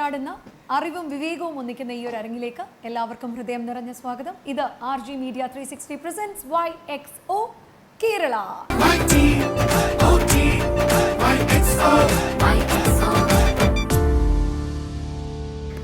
പോരാടുന്ന അറിവും വിവേകവും ഒന്നിക്കുന്ന ഈ ഒരു അരങ്ങിലേക്ക് എല്ലാവർക്കും ഹൃദയം നിറഞ്ഞ സ്വാഗതം. ഇത് RG Media 360 presents YXO Kerala.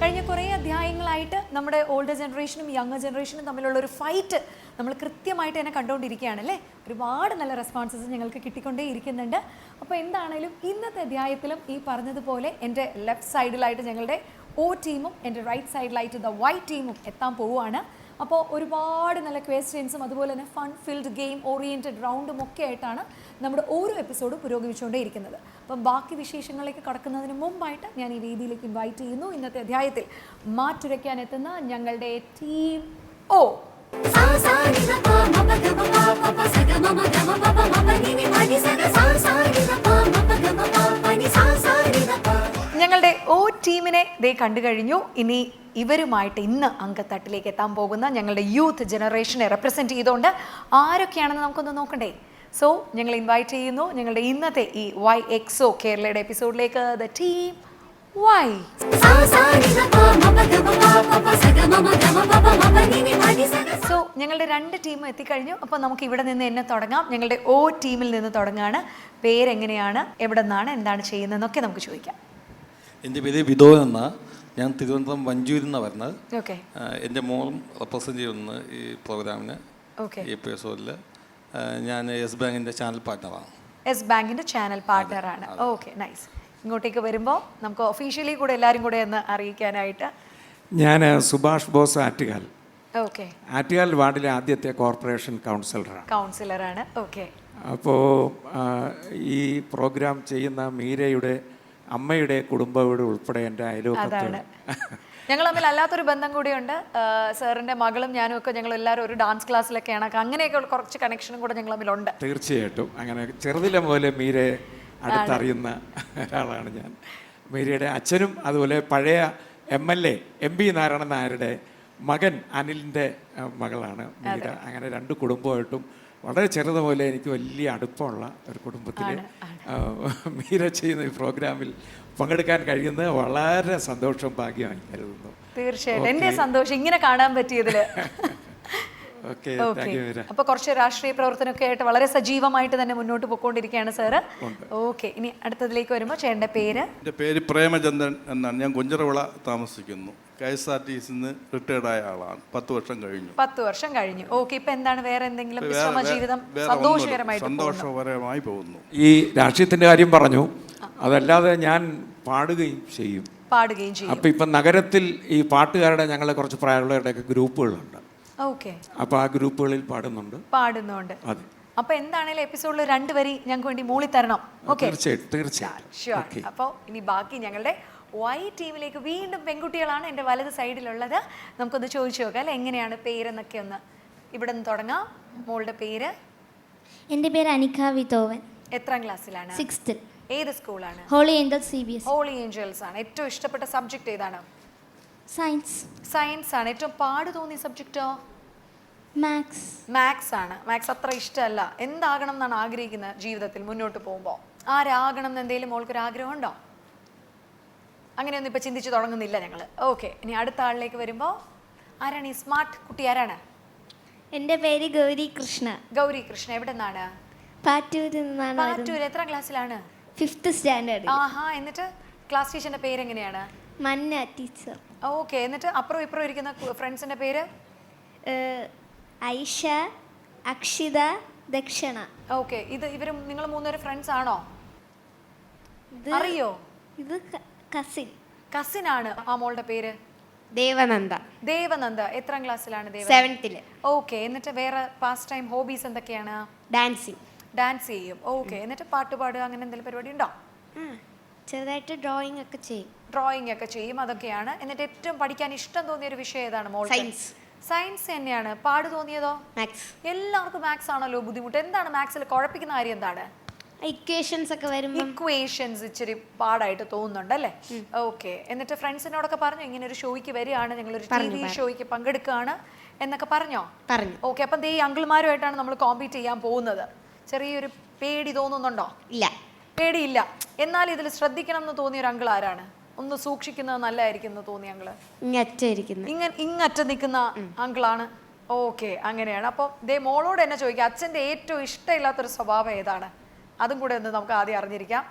കഴിഞ്ഞ കുറേ അധ്യായങ്ങളായിട്ട് നമ്മുടെ ഓൾഡർ ജനറേഷനും യങ്ങർ ജനറേഷനും തമ്മിലുള്ള ഒരു ഫൈറ്റ് നമ്മൾ കൃത്യമായിട്ട് തന്നെ കണ്ടുകൊണ്ടിരിക്കുകയാണ് അല്ലേ. ഒരുപാട് നല്ല റെസ്പോൺസസ് ഞങ്ങൾക്ക് കിട്ടിക്കൊണ്ടേ ഇരിക്കുന്നുണ്ട്. അപ്പോൾ എന്താണേലും ഇന്നത്തെ അധ്യായത്തിലും ഈ പറഞ്ഞതുപോലെ എൻ്റെ ലെഫ്റ്റ് സൈഡിലായിട്ട് ഞങ്ങളുടെ O ടീമും എൻ്റെ റൈറ്റ് സൈഡിലായിട്ട് ദ Y ടീമും എത്താൻ പോവുകയാണ്. അപ്പോൾ ഒരുപാട് നല്ല ക്വസ്റ്റ്യൻസും അതുപോലെ തന്നെ ഫൺ ഫിൽഡ് ഗെയിം ഓറിയൻറ്റഡ് റൗണ്ടും ഒക്കെ ആയിട്ടാണ് നമ്മുടെ ഓരോ എപ്പിസോഡും പുരോഗമിച്ചുകൊണ്ടേ ഇരിക്കുന്നത്. അപ്പം ബാക്കി വിശേഷങ്ങളിലേക്ക് കടക്കുന്നതിന് മുമ്പായിട്ട് ഞാൻ ഈ വേദിയിലേക്ക് ഇൻവൈറ്റ് ചെയ്യുന്നു ഇന്നത്തെ അധ്യായത്തിൽ മാറ്റുരയ്ക്കാൻ എത്തുന്ന ഞങ്ങളുടെ ടീം O. ഞങ്ങളുടെ O ടീമിനെ ദേ കണ്ടു കഴിഞ്ഞു. ഇനി ഇവരുമായിട്ട് ഇന്ന് അങ്കത്തട്ടിലേക്ക് എത്താൻ പോകുന്ന ഞങ്ങളുടെ യൂത്ത് ജനറേഷനെ റെപ്രസെൻറ്റ് ചെയ്തുകൊണ്ട് ആരൊക്കെയാണെന്ന് നമുക്കൊന്ന് നോക്കണ്ടേ. സോ ഞങ്ങൾ ഇൻവൈറ്റ് ചെയ്യുന്നു ഞങ്ങളുടെ ഇന്നത്തെ ഈ YXO കേരളയുടെ എപ്പിസോഡിലേക്ക് ദ ടീം Y. സോ ഞങ്ങളുടെ രണ്ട് ടീമും എത്തിക്കഴിഞ്ഞു. അപ്പോൾ നമുക്ക് ഇവിടെ നിന്ന് തന്നെ തുടങ്ങാം. ഞങ്ങളുടെ O ടീമിൽ നിന്ന് തുടങ്ങാണ്. പേരെങ്ങനെയാണ്, എവിടെ നിന്നാണ്, എന്താണ് ചെയ്യുന്നതെന്നൊക്കെ നമുക്ക് ചോദിക്കാം. എൻ്റെ പേര് വിനോദ് എന്നാ. ഞാൻ തിരുവനന്തപുരം വഞ്ചൂരിൽ നിന്നാണ് വരുന്നത്. ഓക്കെ. എൻ്റെ മോളും റെപ്രസെൻറ്റ് ചെയ്യുന്നു ഈ പ്രോഗ്രാമിന്. ഓക്കെ. ഈ എപ്പിസോഡിൽ ഞാൻ യെസ് ബാങ്കിൻ്റെ ചാനൽ പാർട്ട്ണറാണ്. യെസ് ബാങ്കിൻ്റെ ചാനൽ പാർട്ട്ണറാണ്. Okay, nice. ഇങ്ങോട്ടേക്ക് വരുമ്പോൾ നമുക്ക് ഒഫീഷ്യലി കൂടെ എല്ലാവരും കൂടെ ഒന്ന് അറിയിക്കാനായിട്ട്. ഞാൻ സുഭാഷ് ബോസ് ആറ്റുകാൽ. ഓക്കെ. ആറ്റുകാൽ വാർഡിലെ ആദ്യത്തെ കോർപ്പറേഷൻ കൗൺസിലറാണ്. ഓക്കെ. അപ്പോൾ ഈ പ്രോഗ്രാം ചെയ്യുന്ന മീരയുടെ അമ്മയുടെ കുടുംബത്തോട് ഉൾപ്പെടെ എൻ്റെ അയൽവക്കത്താണ്. ഞങ്ങൾ തമ്മിൽ അല്ലാത്തൊരു ബന്ധം കൂടിയുണ്ട്. സാറിൻ്റെ മകളും ഞാനും ഒക്കെ ഞങ്ങൾ എല്ലാവരും ഒരു ഡാൻസ് ക്ലാസ്സിലൊക്കെയാണ്. അങ്ങനെയൊക്കെ കുറച്ച് കണക്ഷനും കൂടെ ഞങ്ങൾ തമ്മിലുണ്ട്. തീർച്ചയായിട്ടും അങ്ങനെ ചെറുതിലെ പോലെ മീരയെ അടുത്തറിയുന്ന ഒരാളാണ് ഞാൻ. മീരയുടെ അച്ഛനും അതുപോലെ പഴയ MLA MP നാരായണൻ നായരുടെ മകൻ അനിലിൻ്റെ മകളാണ് മീര. അങ്ങനെ രണ്ട് കുടുംബമായിട്ടും വളരെ ചെറുതുപോലെ എനിക്ക് വലിയ അടുപ്പമുള്ള ഒരു കുടുംബത്തിൽ മീര ചെയ്യുന്ന ഈ പ്രോഗ്രാമിൽ പങ്കെടുക്കാൻ കഴിയുന്നത് വളരെ സന്തോഷവും ഭാഗ്യമായി കരുതുന്നു. തീർച്ചയായിട്ടും എൻ്റെ സന്തോഷം ഇങ്ങനെ കാണാൻ പറ്റിയതിൽ. അപ്പൊ കുറച്ച് രാഷ്ട്രീയ പ്രവർത്തനമൊക്കെ ആയിട്ട് വളരെ സജീവമായിട്ട് തന്നെ മുന്നോട്ട് പോയിക്കൊണ്ടിരിക്കുകയാണ് സാറ്. ഓക്കെ, ഇനി അടുത്തതിലേക്ക് വരുമ്പോൾ ചേട്ടൻ്റെ പേര്? എൻ്റെ പേര് പ്രേമചന്ദ്രൻ എന്നാണ്. ഞാൻ കുഞ്ചറവിള താമസിക്കുന്നു. KSRTC റിട്ടയർഡായ ആളാണ്. 10 വർഷം കഴിഞ്ഞു. 10 വർഷം കഴിഞ്ഞു. ഓക്കെ. ഇപ്പൊ എന്താണ് വേറെ എന്തെങ്കിലും ജീവിതം സന്തോഷകരമായി പോകുന്നു? ഈ രാഷ്ട്രീയത്തിന്റെ കാര്യം പറഞ്ഞു, അതല്ലാതെ ഞാൻ പാടുകയും ചെയ്യും. അപ്പൊ ഇപ്പൊ നഗരത്തിൽ ഈ പാട്ടുകാരുടെ ഞങ്ങളെ കുറച്ച് പ്രായമുള്ളവരുടെയൊക്കെ ഗ്രൂപ്പുകളുണ്ട്. അപ്പൊ ആ ഗ്രൂപ്പുകളിൽ പാടുന്നുണ്ട്. അതെ. അപ്പൊ എന്താണേലും എപ്പിസോഡിൽ 2 വരി ഞങ്ങൾക്ക് വേണ്ടി മൂളി തരണം. തീർച്ചയായിട്ടും. അപ്പോൾ ഇനി ബാക്കി ഞങ്ങളുടെ Y ടീമിലേക്ക് വീണ്ടും പെൺകുട്ടികളാണ് എൻ്റെ വലത് സൈഡിലുള്ളത്. നമുക്കൊന്ന് ചോദിച്ചു നോക്കാം അല്ലെ എങ്ങനെയാണ് പേരെന്നൊക്കെ ഒന്ന്. ഇവിടെ നിന്ന് തുടങ്ങാം. മോളുടെ പേര്? എൻ്റെ പേര് അനിക വിതോവൻ. എത്രാം ക്ലാസ്സിലാണ്? 6th. ഏത് സ്കൂളാണ്? Holy Angels CBSE. Holy Angels ആണ്. ഏറ്റവും ഇഷ്ടപ്പെട്ട സബ്ജക്ട് ഏതാണ്? സയൻസ് ആണ്. ഏറ്റവും പാട് തോന്നിയ സബ്ജക്റ്റോ? മാത്സ് ആണ്. മാത്സ് അത്ര ഇഷ്ടമല്ല. എന്താകണം എന്നാണ് ആഗ്രഹിക്കുന്നത് ജീവിതത്തിൽ മുന്നോട്ട് പോകുമ്പോൾ? ആരാകണം എന്ന് എന്തെങ്കിലും മോൾക്കൊരു ആഗ്രഹം ഉണ്ടോ? അങ്ങനെയൊന്നും ഇപ്പം ചിന്തിച്ച് തുടങ്ങുന്നില്ല ഞങ്ങൾ. ഓക്കെ, ഇനി അടുത്ത ആളിലേക്ക് വരുമ്പോൾ ആരാണ് ഈ സ്മാർട്ട് കുട്ടി? ആരാണ്? എൻ്റെ പേര് ഗൗരി കൃഷ്ണ. ഗൗരി കൃഷ്ണ. എവിടെ നിന്നാണ്? പാറ്റൂർ. എത്രാം ക്ലാസ്സിലാണ്? 5th standard. ആഹാ. എന്നിട്ട് ക്ലാസ് ടീച്ചറിന്റെ പേരെങ്ങനെയാണ്? മന്ന ടീച്ചർ. ഓക്കെ. എന്നിട്ട് അപ്പുറം ഇപ്പുറം ഇരിക്കുന്ന ഫ്രണ്ട്സിന്റെ പേര്? ഐഷ, അക്ഷിത, ദക്ഷണ. ഓക്കെ. ഇവർ നിങ്ങൾ 3 പേര് ഫ്രണ്ട്സ് ആണോ? അറിയോ? ഇത് കസിൻ ആണ്. ആ മോളുടെ പേര്? ദേവനന്ദ. എത്രാം ക്ലാസ്സിലാണ്? 7th. ഓക്കെ. എന്നിട്ട് വേറെ പാസ്റ്റ് ടൈം ഹോബീസ് എന്തൊക്കെയാണ്? ഡാൻസ് ചെയ്യും. ഓക്കെ. എന്നിട്ട് പാട്ട് പാടുക അങ്ങനെ എന്തെങ്കിലും പരിപാടി ഉണ്ടോ? ചെറുതായിട്ട് ഡ്രോയിങ് ഒക്കെ ചെയ്യും. അതൊക്കെയാണ്. എന്നിട്ട് ഏറ്റവും പഠിക്കാൻ ഇഷ്ടം തോന്നിയ ഒരു വിഷയം ഏതാണ് മോൾ? സയൻസ് തന്നെയാണ്. പാട് തോന്നിയതോ? എല്ലാവർക്കും മാത്സ് ആണല്ലോ ബുദ്ധിമുട്ട്. എന്താണ് മാത്സിൽ കുഴപ്പിക്കുന്ന കാര്യം? എന്താണ്? ഇക്വേഷൻസ് ഇച്ചിരി പാടായിട്ട് തോന്നുന്നുണ്ട് അല്ലേ? ഓക്കെ. എന്നിട്ട് ഫ്രണ്ട്സിനോടൊക്കെ പറഞ്ഞു ഇങ്ങനെ ഒരു ഷോയ്ക്ക് വരികയാണ്, ഞങ്ങളൊരു TV ഷോയ്ക്ക് പങ്കെടുക്കുകയാണ് എന്നൊക്കെ പറഞ്ഞു. ഓക്കെ. അപ്പം ഈ അങ്കിൾമാരുമായിട്ടാണ് നമ്മൾ കോമ്പീറ്റ് ചെയ്യാൻ പോകുന്നത്. ചെറിയൊരു പേടി തോന്നുന്നുണ്ടോ? ഇല്ല. പേടിയില്ല. എന്നാൽ ഇതിൽ ശ്രദ്ധിക്കണം എന്ന് തോന്നിയ ഒരു അങ്കിൾ ആരാണ്? ഒന്ന് സൂക്ഷിക്കുന്നത് നല്ലതായിരിക്കും എന്ന് തോന്നി ഞങ്ങള്. ഇങ്ങറ്റായിരിക്കുന്നു. ഇങ്ങറ്റം നിൽക്കുന്ന അങ്കിളാണ്. ഓക്കെ, അങ്ങനെയാണ്. അപ്പോൾ ദേ മോളോട് എന്നെ ചോദിക്കാം, അച്ഛൻ്റെ ഏറ്റവും ഇഷ്ടമില്ലാത്തൊരു സ്വഭാവം ഏതാണ്? അതും കൂടെ ഒന്ന് നമുക്ക് ആദ്യം അറിഞ്ഞിരിക്കാം.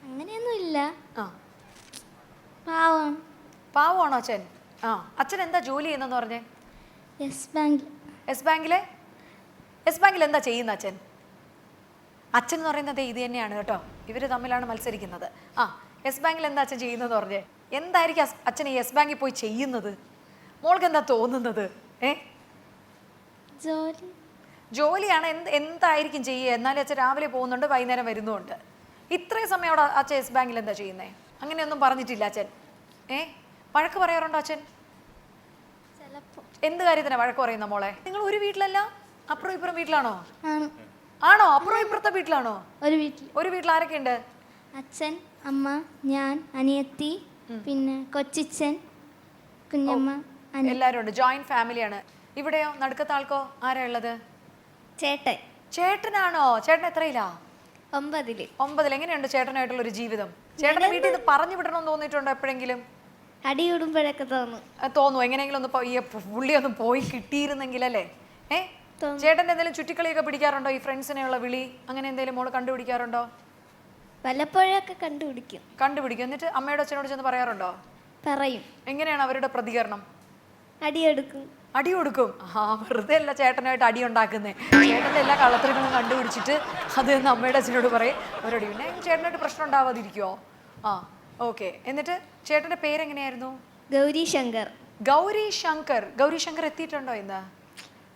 അങ്ങനെയൊന്നുമില്ല. ആ, പാവം. പാവമാണോ അച്ഛൻ? ആ, അച്ഛൻ എന്താ ജോലി ചെയ്യുന്നതെന്ന് പറഞ്ഞേ? Yes bank. യെസ് ബാങ്കിലെ യെസ് ബാങ്കിൽ എന്താ ചെയ്യുന്ന അച്ഛൻ? അച്ഛൻ എന്ന് പറയുന്നത് ഇത് തന്നെയാണ് കേട്ടോ, ഇവർ തമ്മിലാണ് മത്സരിക്കുന്നത്. ആ, യെസ് ബാങ്കിൽ എന്താ അച്ഛൻ ചെയ്യുന്നതെന്ന് പറഞ്ഞേ? എന്തായിരിക്കും അച്ഛൻ യെസ് ബാങ്കിൽ പോയി ചെയ്യുന്നത്? മോൾക്ക് എന്താ തോന്നുന്നത്? ജോലി. ജോലിയാണ്. എന്തായിരിക്കും ചെയ്യുക? എന്നാലും അച്ഛൻ രാവിലെ പോകുന്നുണ്ട്, വൈകുന്നേരം വരുന്നുണ്ട്. ഇത്രയും സമയം അവിടെ അച്ഛൻ യെസ് ബാങ്കിൽ എന്താ ചെയ്യുന്നത്? അങ്ങനെയൊന്നും പറഞ്ഞിട്ടില്ല അച്ഛൻ. വഴക്ക് പറയാറുണ്ടോ അച്ഛൻ? ചിലപ്പോ. എന്ത് കാര്യത്തിനാ വഴക്ക് പറയുന്ന മോളെ? നിങ്ങൾ ഒരു വീട്ടിലല്ല, അപ്പുറം ഇപ്പുറം വീട്ടിലാണോ? ആണ്. ആണോ? അപ്പുറം ഇപ്പുറത്തെ വീട്ടിലാണോ? ഒരു വീട്ടിൽ. ഒരു വീട്ടിൽ ആരൊക്കെ ഉണ്ട്? അച്ഛൻ, അമ്മ, ഞാൻ, അനിയത്തി, പിന്നെ കൊച്ചിച്ചൻ, കുഞ്ഞമ്മ, എല്ലാരും ഉണ്ട്. ജോയിന്റ് ഫാമിലിയാണ്. ഇവിടെയോ? നടുക്കത്തെ ആൾക്കോ ആരാ ഉള്ളത്? ചേട്ടൻ. ചേട്ടനാണോ? ചേട്ടൻ എത്രയിലാ? 9. 9. എങ്ങനെയുണ്ട് ചേട്ടനായിട്ടുള്ള ഒരു ജീവിതം? ചേട്ടനെ വീട്ടിൽ നിന്ന് പറഞ്ഞു വിടണമെന്ന് തോന്നിയിട്ടുണ്ടോ എപ്പോഴെങ്കിലും? അടിയിടുമ്പോഴൊക്കെ തോന്നും. തോന്നുന്നു എങ്ങനെയെങ്കിലും ഒന്ന് ഈ പുള്ളി ഒന്ന് പോയി കിട്ടിയിരുന്നെങ്കിലല്ലേ? ചേട്ടൻ്റെ എന്തെങ്കിലും ചുറ്റിക്കളിയൊക്കെ പിടിക്കാറുണ്ടോ? ഈ ഫ്രണ്ട്സിനെയുള്ള വിളി അങ്ങനെ എന്തെങ്കിലും മോള് കണ്ടുപിടിക്കാറുണ്ടോ? വല്ലപ്പോഴൊക്കെ കണ്ടുപിടിക്കും. കണ്ടുപിടിക്കും. എന്നിട്ട് അമ്മയോട് അച്ഛനോട് ചെന്ന് പറയാറുണ്ടോ? പറയും. എങ്ങനെയാണ് അവരുടെ പ്രതികരണം? അടിയെടുക്കും. അടി കൊടുക്കും. ആ, വെറുതെ അല്ല ചേട്ടനായിട്ട് അടി ഉണ്ടാക്കുന്നേ. ചേട്ടൻ്റെ എല്ലാ കള്ളത്തരങ്ങളും കണ്ടുപിടിച്ചിട്ട് അത് അമ്മയുടെ അച്ഛനോട് പറയും, അവരോട്. പിന്നെ ചേട്ടനായിട്ട് പ്രശ്നം ഉണ്ടാവാതിരിക്കുമോ? ആ, ഓക്കെ. എന്നിട്ട് ചേട്ടൻ്റെ പേരെങ്ങനെയായിരുന്നു? ഗൗരി ശങ്കർ. ഗൗരി ശങ്കർ. ഗൗരി ശങ്കർ എത്തിയിട്ടുണ്ടോ ഇന്ന്?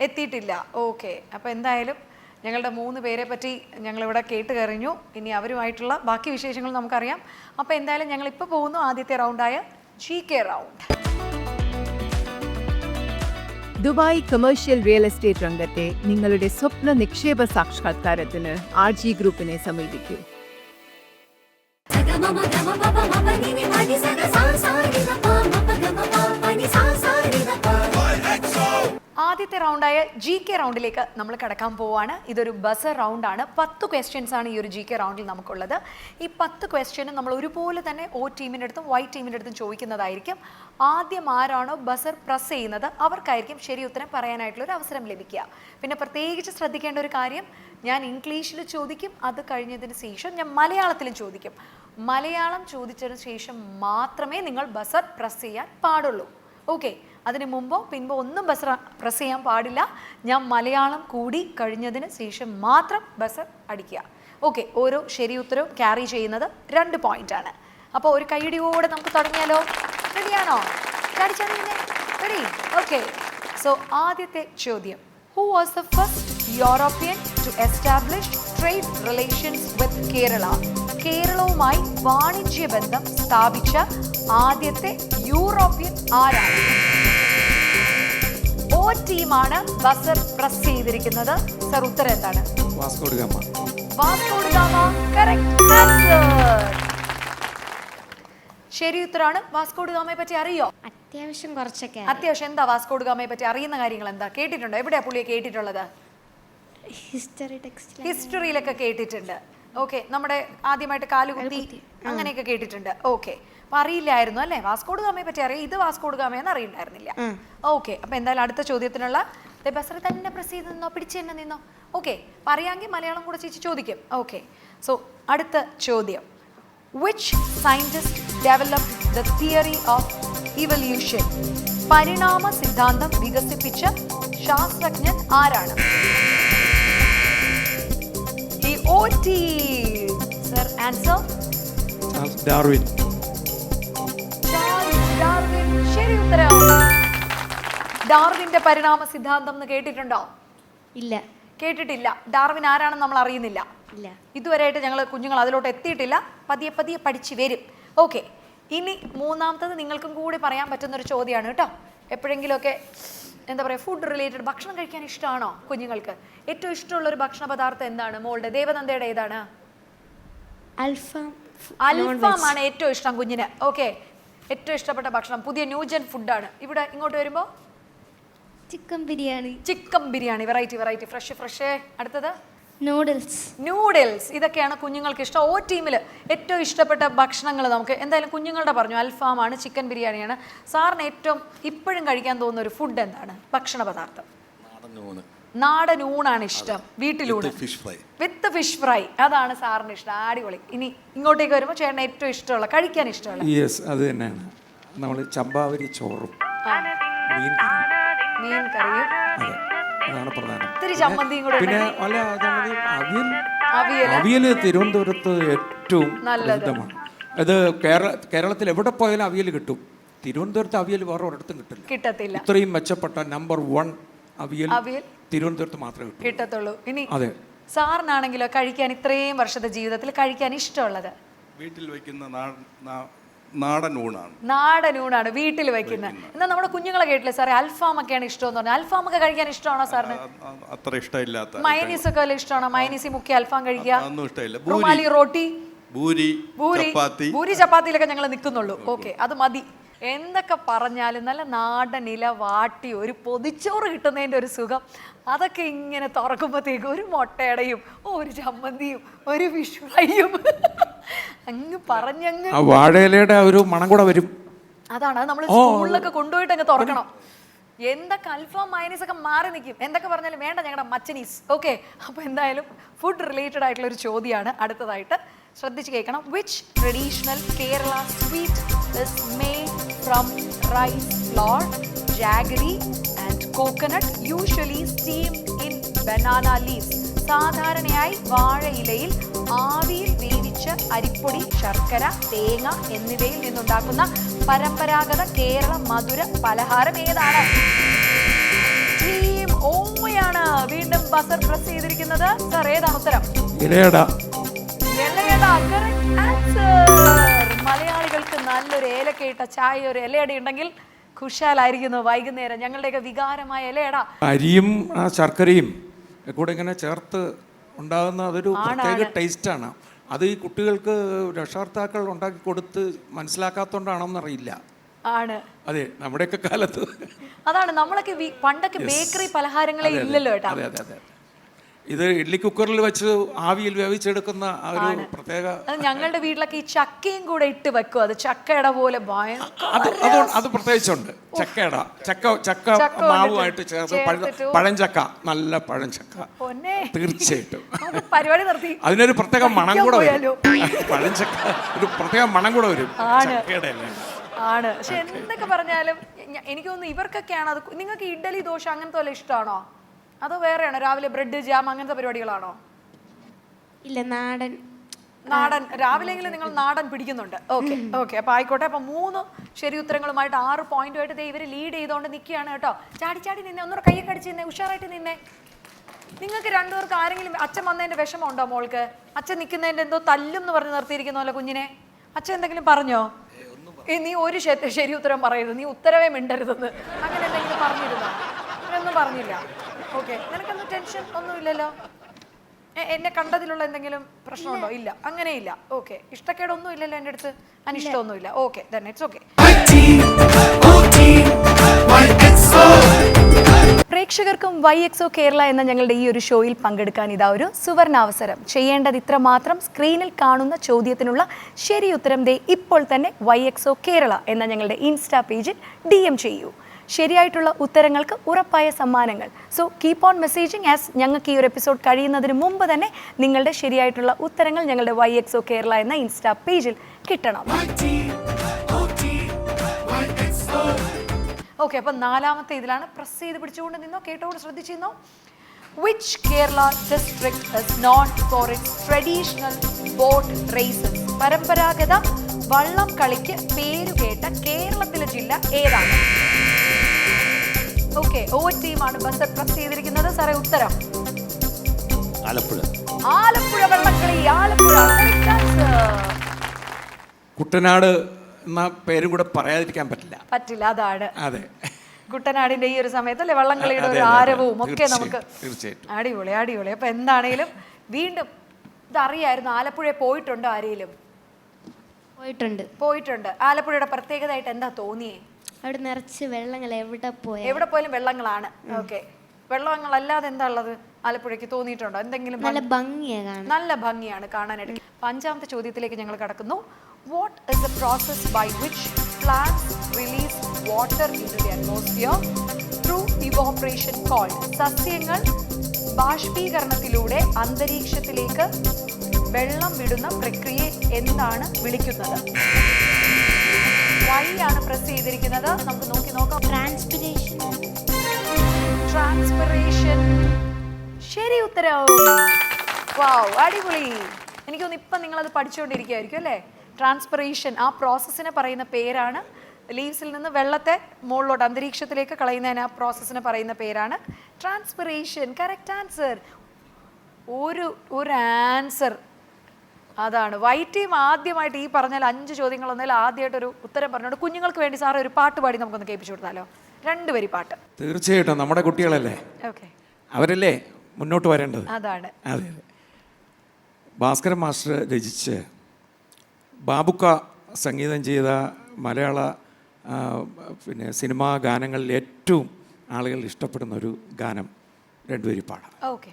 എത്തിയിട്ടില്ല. ഓക്കെ. അപ്പോൾ എന്തായാലും ഞങ്ങളുടെ 3 പേരെ പറ്റി ഞങ്ങളിവിടെ കേട്ട് കഴിഞ്ഞു. ഇനി അവരുമായിട്ടുള്ള ബാക്കി വിശേഷങ്ങൾ നമുക്കറിയാം. അപ്പോൾ എന്തായാലും ഞങ്ങളിപ്പോൾ പോകുന്നു ആദ്യത്തെ റൗണ്ടായ GK round. Dubai commercial real estate രംഗത്തെ നിങ്ങളുടെ സ്വപ്ന നിക്ഷേപ സാക്ഷാത്കാരത്തിന് RG ഗ്രൂപ്പിനെ സമീപിക്കൂ. ആദ്യത്തെ റൗണ്ടായ GK റൗണ്ടിലേക്ക് നമ്മൾ കടക്കാൻ പോവുകയാണ്. ഇതൊരു ബസർ റൗണ്ടാണ്. 10 ക്വസ്റ്റ്യൻസ് ആണ് ഈ ഒരു GK റൗണ്ടിൽ നമുക്കുള്ളത്. ഈ 10 ക്വസ്റ്റ്യനും നമ്മൾ ഒരുപോലെ തന്നെ O ടീമിൻ്റെ അടുത്തും Y ടീമിൻ്റെ അടുത്തും ചോദിക്കുന്നതായിരിക്കും. ആദ്യം ആരാണോ ബസർ പ്രസ് ചെയ്യുന്നത് അവർക്കായിരിക്കും ശരി ഉത്തരം പറയാനായിട്ടുള്ളൊരു അവസരം ലഭിക്കുക. പിന്നെ പ്രത്യേകിച്ച് ശ്രദ്ധിക്കേണ്ട ഒരു കാര്യം, ഞാൻ ഇംഗ്ലീഷിൽ ചോദിക്കും, അത് കഴിഞ്ഞതിന് ശേഷം ഞാൻ മലയാളത്തിലും ചോദിക്കും. മലയാളം ചോദിച്ചതിന് ശേഷം മാത്രമേ നിങ്ങൾ ബസർ പ്രസ് ചെയ്യാൻ പാടുള്ളൂ. ഓക്കെ, അതിന് മുമ്പോ പിൻപോ ഒന്നും ബസർ പ്രസ് ചെയ്യാൻ പാടില്ല. ഞാൻ മലയാളം കൂടി കഴിഞ്ഞതിന് ശേഷം മാത്രം ബസർ അടിക്കുക. ഓക്കെ, ഓരോ ശരി ഉത്തരവും ക്യാരി ചെയ്യുന്നത് 2 പോയിന്റ് ആണ്. അപ്പോൾ ഒരു കൈയടിയോടെ നമുക്ക് തുടങ്ങിയാലോ? റെഡിയാണോ? റെഡി? ഓക്കെ. സോ ആദ്യത്തെ ചോദ്യം, who was the first European to establish trade relations with Kerala? കേരളവുമായി വാണിജ്യ ബന്ധം സ്ഥാപിച്ച ആദ്യത്തെ യൂറോപ്യൻ ആരാണ്? O ടീമാണ് ബസർ പ്രസ് ചെയ്തിരിക്കുന്നത്. സർ, ഉത്തരം എന്താണ്? Vasco da Gama. Vasco da Gama. Correct answer. ശരി ഉത്തരമാണ്. വാസ്കോ ഡ ഗാമയെ പറ്റി അറിയോ? അത്യാവശ്യം കുറച്ചൊക്കെ. അത്യാവശ്യം. എന്താ വാസ്കോ ഡ ഗാമയെ പറ്റി അറിയുന്ന കാര്യങ്ങൾ എന്താ? കേട്ടിട്ടുണ്ടോ? എവിടെയാ പുള്ളിയെ കേട്ടിട്ടുള്ളത്? History text. ഹിസ്റ്ററിയിലൊക്കെ കേട്ടിട്ടുണ്ട്. ഓക്കെ, നമ്മുടെ ആദ്യമായിട്ട് കാലുകുത്തി അങ്ങനെയൊക്കെ കേട്ടിട്ടുണ്ട്. ഓക്കെ, അപ്പൊ അറിയില്ലായിരുന്നു അല്ലേ? വാസ്കോ ഡ ഗാമയെ പറ്റി അറിയാം, ഇത് വാസ്കോ ഡ ഗാമയെന്ന് അറിയണ്ടായിരുന്നില്ല. ഓക്കെ, അപ്പൊ എന്തായാലും അടുത്ത ചോദ്യത്തിനുള്ള ബസർ തന്നെ പ്രസ് ചെയ്ത് നിന്നോ, പിടിച്ച് തന്നെ നിന്നോ. ഓക്കെ, പറയാമെങ്കിൽ മലയാളം കൂടെ ചേച്ചി ചോദിക്കും. ഓക്കെ, സോ അടുത്ത ചോദ്യം, which scientist developed the theory of evolution? പരിണാമ സിദ്ധാന്തം വികസിപ്പിച്ച ശാസ്ത്രജ്ഞൻ ആരാണ്? OT. Sir, answer? Charles Darwin. Darwin. ശരി ഉത്തരം. ഡാർവിന്റെ പരിണാമ സിദ്ധാന്തം എന്ന് കേട്ടിട്ടുണ്ടോ? ഇല്ല. കേട്ടിട്ടില്ല. ഡാർവിൻ ആരാണെന്ന് നമ്മൾ അറിയുന്നില്ല. ഇല്ല. ഇതുവരെയായിട്ട് ഞങ്ങൾ കുഞ്ഞുങ്ങൾ അതിലോട്ട് എത്തിയിട്ടില്ല. പതിയെ പതിയെ പഠിച്ചു വരും. ഓക്കെ, ഇനി മൂന്നാമത്തത് നിങ്ങൾക്കും കൂടി പറയാൻ പറ്റുന്നൊരു ചോദ്യമാണ് കേട്ടോ. എപ്പോഴെങ്കിലുമൊക്കെ എന്താ പറയുക, ഫുഡ് റിലേറ്റഡ്, ഭക്ഷണം കഴിക്കാൻ ഇഷ്ടമാണോ കുഞ്ഞുങ്ങൾക്ക്? ഏറ്റവും ഇഷ്ടമുള്ളൊരു ഭക്ഷണ പദാർത്ഥം എന്താണ്? മോളുടെ ദേവനന്ദയുടെ ഏതാണ്? അൽഫാം. അൽഫാമാണ് ഏറ്റവും ഇഷ്ടം കുഞ്ഞിന്. ഓക്കെ, ഏറ്റവും ഇഷ്ടപ്പെട്ട ഭക്ഷണം പുതിയ ന്യൂജൻ ഫുഡാണ്. ഇവിടെ ഇങ്ങോട്ട് വരുമ്പോൾ chicken biryani. Chicken biryani. Variety variety, fresh. അടുത്തത് നൂഡിൽസ്. നൂഡിൽസ് ഇതൊക്കെയാണ് കുഞ്ഞുങ്ങൾക്ക് ഇഷ്ടം. ഓ ടീമിൽ ഏറ്റവും ഇഷ്ടപ്പെട്ട ഭക്ഷണങ്ങൾ നമുക്ക് എന്തായാലും കുഞ്ഞുങ്ങളുടെ പറഞ്ഞു. അൽഫാമാണ്, ചിക്കൻ ബിരിയാണിയാണ്. സാറിന് ഏറ്റവും ഇപ്പോഴും കഴിക്കാൻ തോന്നുന്ന ഒരു ഫുഡ് എന്താണ്? ഭക്ഷണ പദാർത്ഥം. നാടൻ ഊണാണ് ഇഷ്ടം. വീട്ടിലൂണ് വിത്ത് ഫിഷ് ഫ്രൈ, അതാണ് സാറിന് ഇഷ്ടം. അടിപൊളി. ഇനി ഇങ്ങോട്ടേക്ക് വരുമ്പോൾ ചേട്ടന് ഏറ്റവും ഇഷ്ടമുള്ള കഴിക്കാൻ ഇഷ്ടമുള്ള? യെസ്, അത് തന്നെയാണ്. നമ്മൾ ചമ്പാവരി ചോറും മീൻ കറിയും, അതെ, അതാണ് പ്രധാനം. ഇത്തിരി ചമ്മന്തിയും കൂടെ. പിന്നെ അല്ല, അവിയൽ തിരുവനന്തപുരത്ത് ഏറ്റവും പ്രസിദ്ധമാണ്. അത് കേരളത്തിൽ എവിടെ പോയാലും അവിയൽ കിട്ടും. തിരുവനന്തപുരത്ത് അവിയൽ വേറെ ഒരിടത്തും കിട്ടത്തില്ല. ഇത്രയും മെച്ചപ്പെട്ട നമ്പർ 1 അവിയൽ തിരുവനന്തപുരത്ത് മാത്രമേ കിട്ടത്തുള്ളൂ. ഇനി അതെ, സാറിനാണെങ്കിലോ കഴിക്കാൻ ഇത്രയും വർഷത്തെ ജീവിതത്തിൽ കഴിക്കാൻ ഇഷ്ടമുള്ളത്? വീട്ടിൽ വയ്ക്കുന്ന നാടൻ ഊണാണ്. നാടൻ ഊണാണ് വീട്ടിൽ വെക്കുന്നത്. എന്നാൽ നമ്മുടെ കുഞ്ഞുങ്ങളെ കേട്ടില്ലേ സാറേ, അൽഫാം ഒക്കെയാണ് ഇഷ്ടമെന്ന് പറഞ്ഞാൽ, അൽഫാം ഒക്കെ കഴിക്കാൻ ഇഷ്ടമാണോ സാറിന്? അത്ര ഇഷ്ടമില്ലാത്ത. മൈനീസ് ഒക്കെ വല്ല ഇഷ്ടമാണോ? മൈനീസ് മുക്കി അൽഫാം കഴിക്കുക? ഒന്നും ഇഷ്ടമില്ല. റുമാലി റോട്ടി, ഭൂരി, ഭൂരി ചപ്പാത്തിയിലൊക്കെ ഞങ്ങൾ നിൽക്കുന്നുള്ളൂ. ഓക്കെ, അത് മതി. എന്തൊക്കെ പറഞ്ഞാലും നല്ല നാടൻ ഇല വാട്ടി ഒരു പൊതിച്ചോറ് കിട്ടുന്നതിൻ്റെ ഒരു സുഖം, അതൊക്കെ ഇങ്ങനെ തുറക്കുമ്പോഴത്തേക്ക് ഒരു മുട്ടയുടെയും ഒരു ചമ്മന്തിയും ഒരു ഫിഷ് ഫ്രൈയും അങ്ങ് പറഞ്ഞങ്ങ് വാഴയിലയുടെ ഒരു മണം കൂടെ വരും. അതാണ്, അത് നമ്മൾ സ്കൂളിലൊക്കെ കൊണ്ടുപോയിട്ട് അങ്ങ് തുറക്കണം. എന്തൊക്കെ അൽഫാം മൈനീസ് ഒക്കെ മാറി നിൽക്കും. എന്തൊക്കെ പറഞ്ഞാലും വേണ്ട ഞങ്ങളുടെ മച്ചനീസ്. ഓക്കെ, അപ്പോൾ എന്തായാലും ഫുഡ് റിലേറ്റഡ് ആയിട്ടുള്ള ഒരു ചോദ്യമാണ് അടുത്തതായിട്ട്. ശ്രദ്ധിച്ച് കേൾക്കണം. Which traditional Kerala sweet is made from rice flour, jaggery and coconut, usually steamed in banana leaves? സാധാരണയായി വാഴയിലയിൽ ആവിയിൽ വേവിച്ച അരിപ്പൊടി, ശർക്കര, തേങ്ങ എന്നിവയിൽ നിന്നുണ്ടാക്കുന്ന പരമ്പരാഗത കേരള മധുര പലഹാരം ഏതാണ്? ടീം ഓയാണ് വീണ്ടും ബസർ പ്രസ് ചെയ്തിരിക്കുന്നത്. സർ, ഏതാണ് ഉത്തരം? ഇലയട. മലയാളികൾക്ക് നല്ലൊരു ഏലക്കയിട്ട ചായ, ഒരു ഇലയട ഉണ്ടെങ്കിൽ ഖുഷാലായിരിക്കുന്നു വൈകുന്നേരം. ഞങ്ങളുടെയൊക്കെ വികാരമായ ഇലയട. അരിയും ആ ശർക്കരയും കൂടെ ഇങ്ങനെ ചേർത്ത് ഉണ്ടാകുന്ന അതൊരു പ്രത്യേക ടേസ്റ്റാണ്. അത് ഈ കുട്ടികൾക്ക് രക്ഷകർത്താക്കൾ ഉണ്ടാക്കി കൊടുത്ത് മനസ്സിലാക്കാത്തോണ്ടാണോന്നറിയില്ല. ആണ്, അതെ, നമ്മുടെയൊക്കെ കാലത്ത് അതാണ്. നമ്മളൊക്കെ പണ്ടൊക്കെ ബേക്കറി പലഹാരങ്ങളെ ഇല്ലല്ലോ കേട്ടോ. അതെ അതെ അതെ. ഇത് ഇഡ്ലി കുക്കറിൽ വെച്ച് ആവിയിൽ വേവിച്ചെടുക്കുന്ന ഒരു പ്രത്യേക. ഞങ്ങളുടെ വീട്ടിലൊക്കെ ഈ ചക്കയും കൂടെ ഇട്ട് വെക്കും. അത് ചക്കയുടെ പോലെ അത് പ്രത്യേകിച്ചുണ്ട്. ചക്ക മാവുമായിട്ട് ചേർത്ത് പഴഞ്ചക്ക, നല്ല പഴഞ്ചക്ക, തീർച്ചയായിട്ടും പരിപാടി നിർത്തി. അതിനൊരു പ്രത്യേക മണം കൂടെ വരും. പഴഞ്ചക്ക ഒരു പ്രത്യേക മണം കൂടെ വരും ചക്കയുടെ. ആണ്. പക്ഷെ എന്തൊക്കെ പറഞ്ഞാലും എനിക്ക് തോന്നുന്നു ഇവർക്കൊക്കെയാണ് അത്. നിങ്ങൾക്ക് ഇഡ്ഡലി, ദോശ അങ്ങനത്തെ വല്ല ഇഷ്ടമാണോ? അതോ വേറെയാണോ? രാവിലെ ബ്രെഡ് ജാം അങ്ങനത്തെ പരിപാടികളാണോ? ഇല്ല, നാടൻ. രാവിലെയെങ്കിലും നിങ്ങൾ നാടൻ പിടിക്കുന്നുണ്ട്. ഓക്കെ ഓക്കെ, അപ്പോൾ ആയിക്കോട്ടെ. അപ്പോൾ 3 ശരി ഉത്തരങ്ങളുമായിട്ട് 6 പോയിന്റുമായിട്ട് ഇവർ ലീഡ് ചെയ്തുകൊണ്ട് നിൽക്കുകയാണ് കേട്ടോ. ചാടി നിന്നെ, ഒന്നുകൂടെ കയ്യൊക്കെ അടിച്ച് നിന്നെ, ഉഷാറായിട്ട് നിന്നെ. നിങ്ങൾക്ക് രണ്ടുപേർക്ക് ആരെങ്കിലും അച്ഛൻ വന്നതിൻ്റെ വിഷമമുണ്ടോ മോൾക്ക്? അച്ഛൻ നിൽക്കുന്നതിൻ്റെ എന്തോ തല്ലും എന്ന് പറഞ്ഞ് നിർത്തിയിരിക്കുന്നല്ലോ കുഞ്ഞിനെ. അച്ഛൻ എന്തെങ്കിലും പറഞ്ഞോ? നീ ഒരു ശരി ഉത്തരം പറയരുത്, നീ ഉത്തരവേ മിണ്ടരുതെന്ന്, അങ്ങനെ എന്തെങ്കിലും പറഞ്ഞിരുന്നോ? അങ്ങനെയൊന്നും പറഞ്ഞില്ല. ഓക്കെ, നിനക്കൊന്നും ടെൻഷൻ ഒന്നുമില്ലല്ലോ? എന്നെ കണ്ടതിലുള്ള എന്തെങ്കിലും പ്രശ്നമുണ്ടോ? ഇല്ല, അങ്ങനെയില്ല. ഓക്കെ, ഇഷ്ടക്കേടൊന്നും ഇല്ലല്ലോ എൻ്റെ അടുത്ത്? അനിഷ്ടമൊന്നുമില്ല. Okay, then it's okay. പ്രേക്ഷകർക്കും YXO കേരള എന്ന ഞങ്ങളുടെ ഈ ഒരു ഷോയിൽ പങ്കെടുക്കാൻ ഇതാ ഒരു സുവർണാവസരം. ചെയ്യേണ്ടത് ഇത്ര മാത്രം. സ്ക്രീനിൽ കാണുന്ന ചോദ്യത്തിനുള്ള ശരി ഉത്തരം ദേ ഇപ്പോൾ തന്നെ YXO കേരള എന്ന ഞങ്ങളുടെ ഇൻസ്റ്റാ പേജിൽ DM ചെയ്യൂ. ശരിയായിട്ടുള്ള ഉത്തരങ്ങൾക്ക് ഉറപ്പായ സമ്മാനങ്ങൾ. So keep on messaging as ഞങ്ങൾക്ക് ഈ ഒരു എപ്പിസോഡ് കഴിയുന്നതിന് മുമ്പ് തന്നെ നിങ്ങളുടെ ശരിയായിട്ടുള്ള ഉത്തരങ്ങൾ ഞങ്ങളുടെ YXO കേരള എന്ന ഇൻസ്റ്റാ പേജിൽ കിട്ടണം. ഓക്കെ, അപ്പം 4ാമത്തെ ഇതിലാണ്. പ്രസ് ചെയ്ത് പിടിച്ചുകൊണ്ട് നിന്നോ, കേട്ടോട് ശ്രദ്ധിച്ചിരുന്നോ. Which Kerala district is known for its traditional boat races? പരമ്പരാഗത വള്ളം കളിക്ക് പേരുകേട്ട കേരളത്തിലെ ജില്ല ഏതാണ്? ഓക്കെ, ഓ ടീമാണ് ബസർ പ്രസ് ചെയ്തിരിക്കുന്നത്. സാറേ, ഉത്തരം? ആലപ്പുഴ വള്ളംകളി. ആലപ്പുഴ. കുട്ടനാട് എന്ന പേരും കൂടെ പറയാതിരിക്കാൻ പറ്റില്ല. അതാണ്. അതെ, കുട്ടനാടിന്റെ ഈ ഒരു സമയത്തല്ലേ വള്ളംകളിയുടെ ഒരു ആരവവും ഒക്കെ നമുക്ക്. അടിപൊളി. അപ്പൊ എന്താണേലും വീണ്ടും ഇതറിയായിരുന്നു. ആലപ്പുഴ പോയിട്ടുണ്ടോ ആരെങ്കിലും? പോയിട്ടുണ്ട്. ആലപ്പുഴയുടെ പ്രത്യേകതയായിട്ട് എന്താ തോന്നിയേ? അവിടെ നിറച്ച് വെള്ളങ്ങൾ, എവിടെ പോയാലും വെള്ളങ്ങളാണ്. ഓക്കെ, വെള്ളങ്ങളല്ലാതെ എന്താ ഉള്ളത്? ആലപ്പുഴയ്ക്ക് തോന്നിയിട്ടുണ്ടോ? എന്തെങ്കിലും നല്ല ഭംഗിയാ കാണാൻ. നല്ല ഭംഗിയാണ് കാണാനായിട്ട്. അഞ്ചാമത്തെ ചോദ്യത്തിലേക്ക് ഞങ്ങൾ കടക്കുന്നു. What is the process by which plants release water in the atmosphere through evaporation called? സസ്യങ്ങൾ ബാഷ്പീകരണത്തിലൂടെ അന്തരീക്ഷത്തിലേക്ക് വെള്ളം വിടുന്ന പ്രക്രിയയെ എന്താണ് വിളിക്കുന്നത്? വൈ ആണ് പ്രസ് ചെയ്തിരിക്കുന്നത്. നമുക്ക് നോക്കാം. ട്രാൻസ്പിറേഷൻ. ശരി ഉത്തരം. വാവ്, അടിപൊളി. എനിക്ക് തോന്നുന്നു ഇപ്പം നിങ്ങളത് പഠിച്ചുകൊണ്ടിരിക്കുകയായിരിക്കും അല്ലേ? ട്രാൻസ്പിറേഷൻ, ആ പ്രോസസ്സിനെ പറയുന്ന പേരാണ്. ലീവ്സിൽ നിന്ന് വെള്ളത്തെ മുകളിലോട്ട് അന്തരീക്ഷത്തിലേക്ക് കളയുന്നതിന് ആ പ്രോസസ്സിന് പറയുന്ന പേരാണ് ട്രാൻസ്പിറേഷൻ. Correct answer. ഒരു ആൻസർ അതാണ്. വൈറ്റ് ടീം ആദ്യമായിട്ട് ഈ പറഞ്ഞാൽ 5 ചോദ്യങ്ങളൊന്നതിൽ ആദ്യമായിട്ടൊരു ഉത്തരം പറഞ്ഞുകൊണ്ട് കുഞ്ഞുങ്ങൾക്ക് വേണ്ടി സാറ് ഒരു പാട്ട് പാടി നമുക്കൊന്ന് കേൾപ്പിച്ചു കൊടുത്താലോ? 2 വരി പാട്ട്. തീർച്ചയായിട്ടും നമ്മുടെ കുട്ടികളല്ലേ, ഓക്കെ, അവരല്ലേ മുന്നോട്ട് വരേണ്ടത്. അതാണ്. അതെ അതെ. ഭാസ്കരൻ മാസ്റ്റർ രചിച്ച് ബാബുക്ക സംഗീതം ചെയ്ത മലയാള പിന്നെ സിനിമാ ഗാനങ്ങളിൽ ഏറ്റവും ആളുകൾ ഇഷ്ടപ്പെടുന്ന ഒരു ഗാനം 2 വരി പാടാം. ഓക്കെ.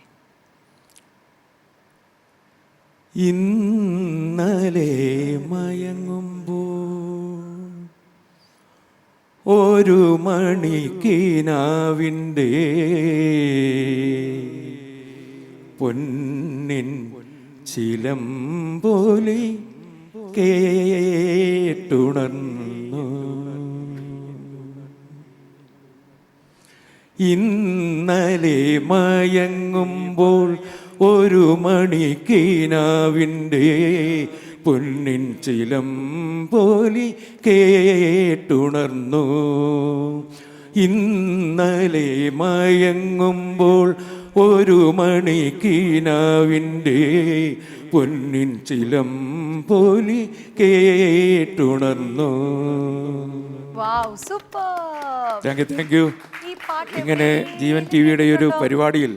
ഇന്നലെ മയങ്ങുമ്പോൾ ഒരു മണിക്കിനാവിൻ്റെ പൊന്നിൻ ചിലമ്പൊലി കേട്ടുണർന്നു. ഇന്നലെ മയങ്ങുമ്പോൾ ഒരു മണിക്കിനാവിൻ്റെ പൊന്നിൻ ചിലമ്പൊലി കേട്ടുണർന്നു. ഇന്നലെ മയങ്ങുമ്പോൾ ഒരു മണിക്കിനാവിൻ്റെ പൊന്നിൻ ചിലമ്പൊലി കേട്ടുണർന്നു. വാവ്, സൂപ്പർ. Thank you. ഇങ്ങനെ ജീവൻ ടി വിയുടെ ഒരു പരിപാടിയിൽ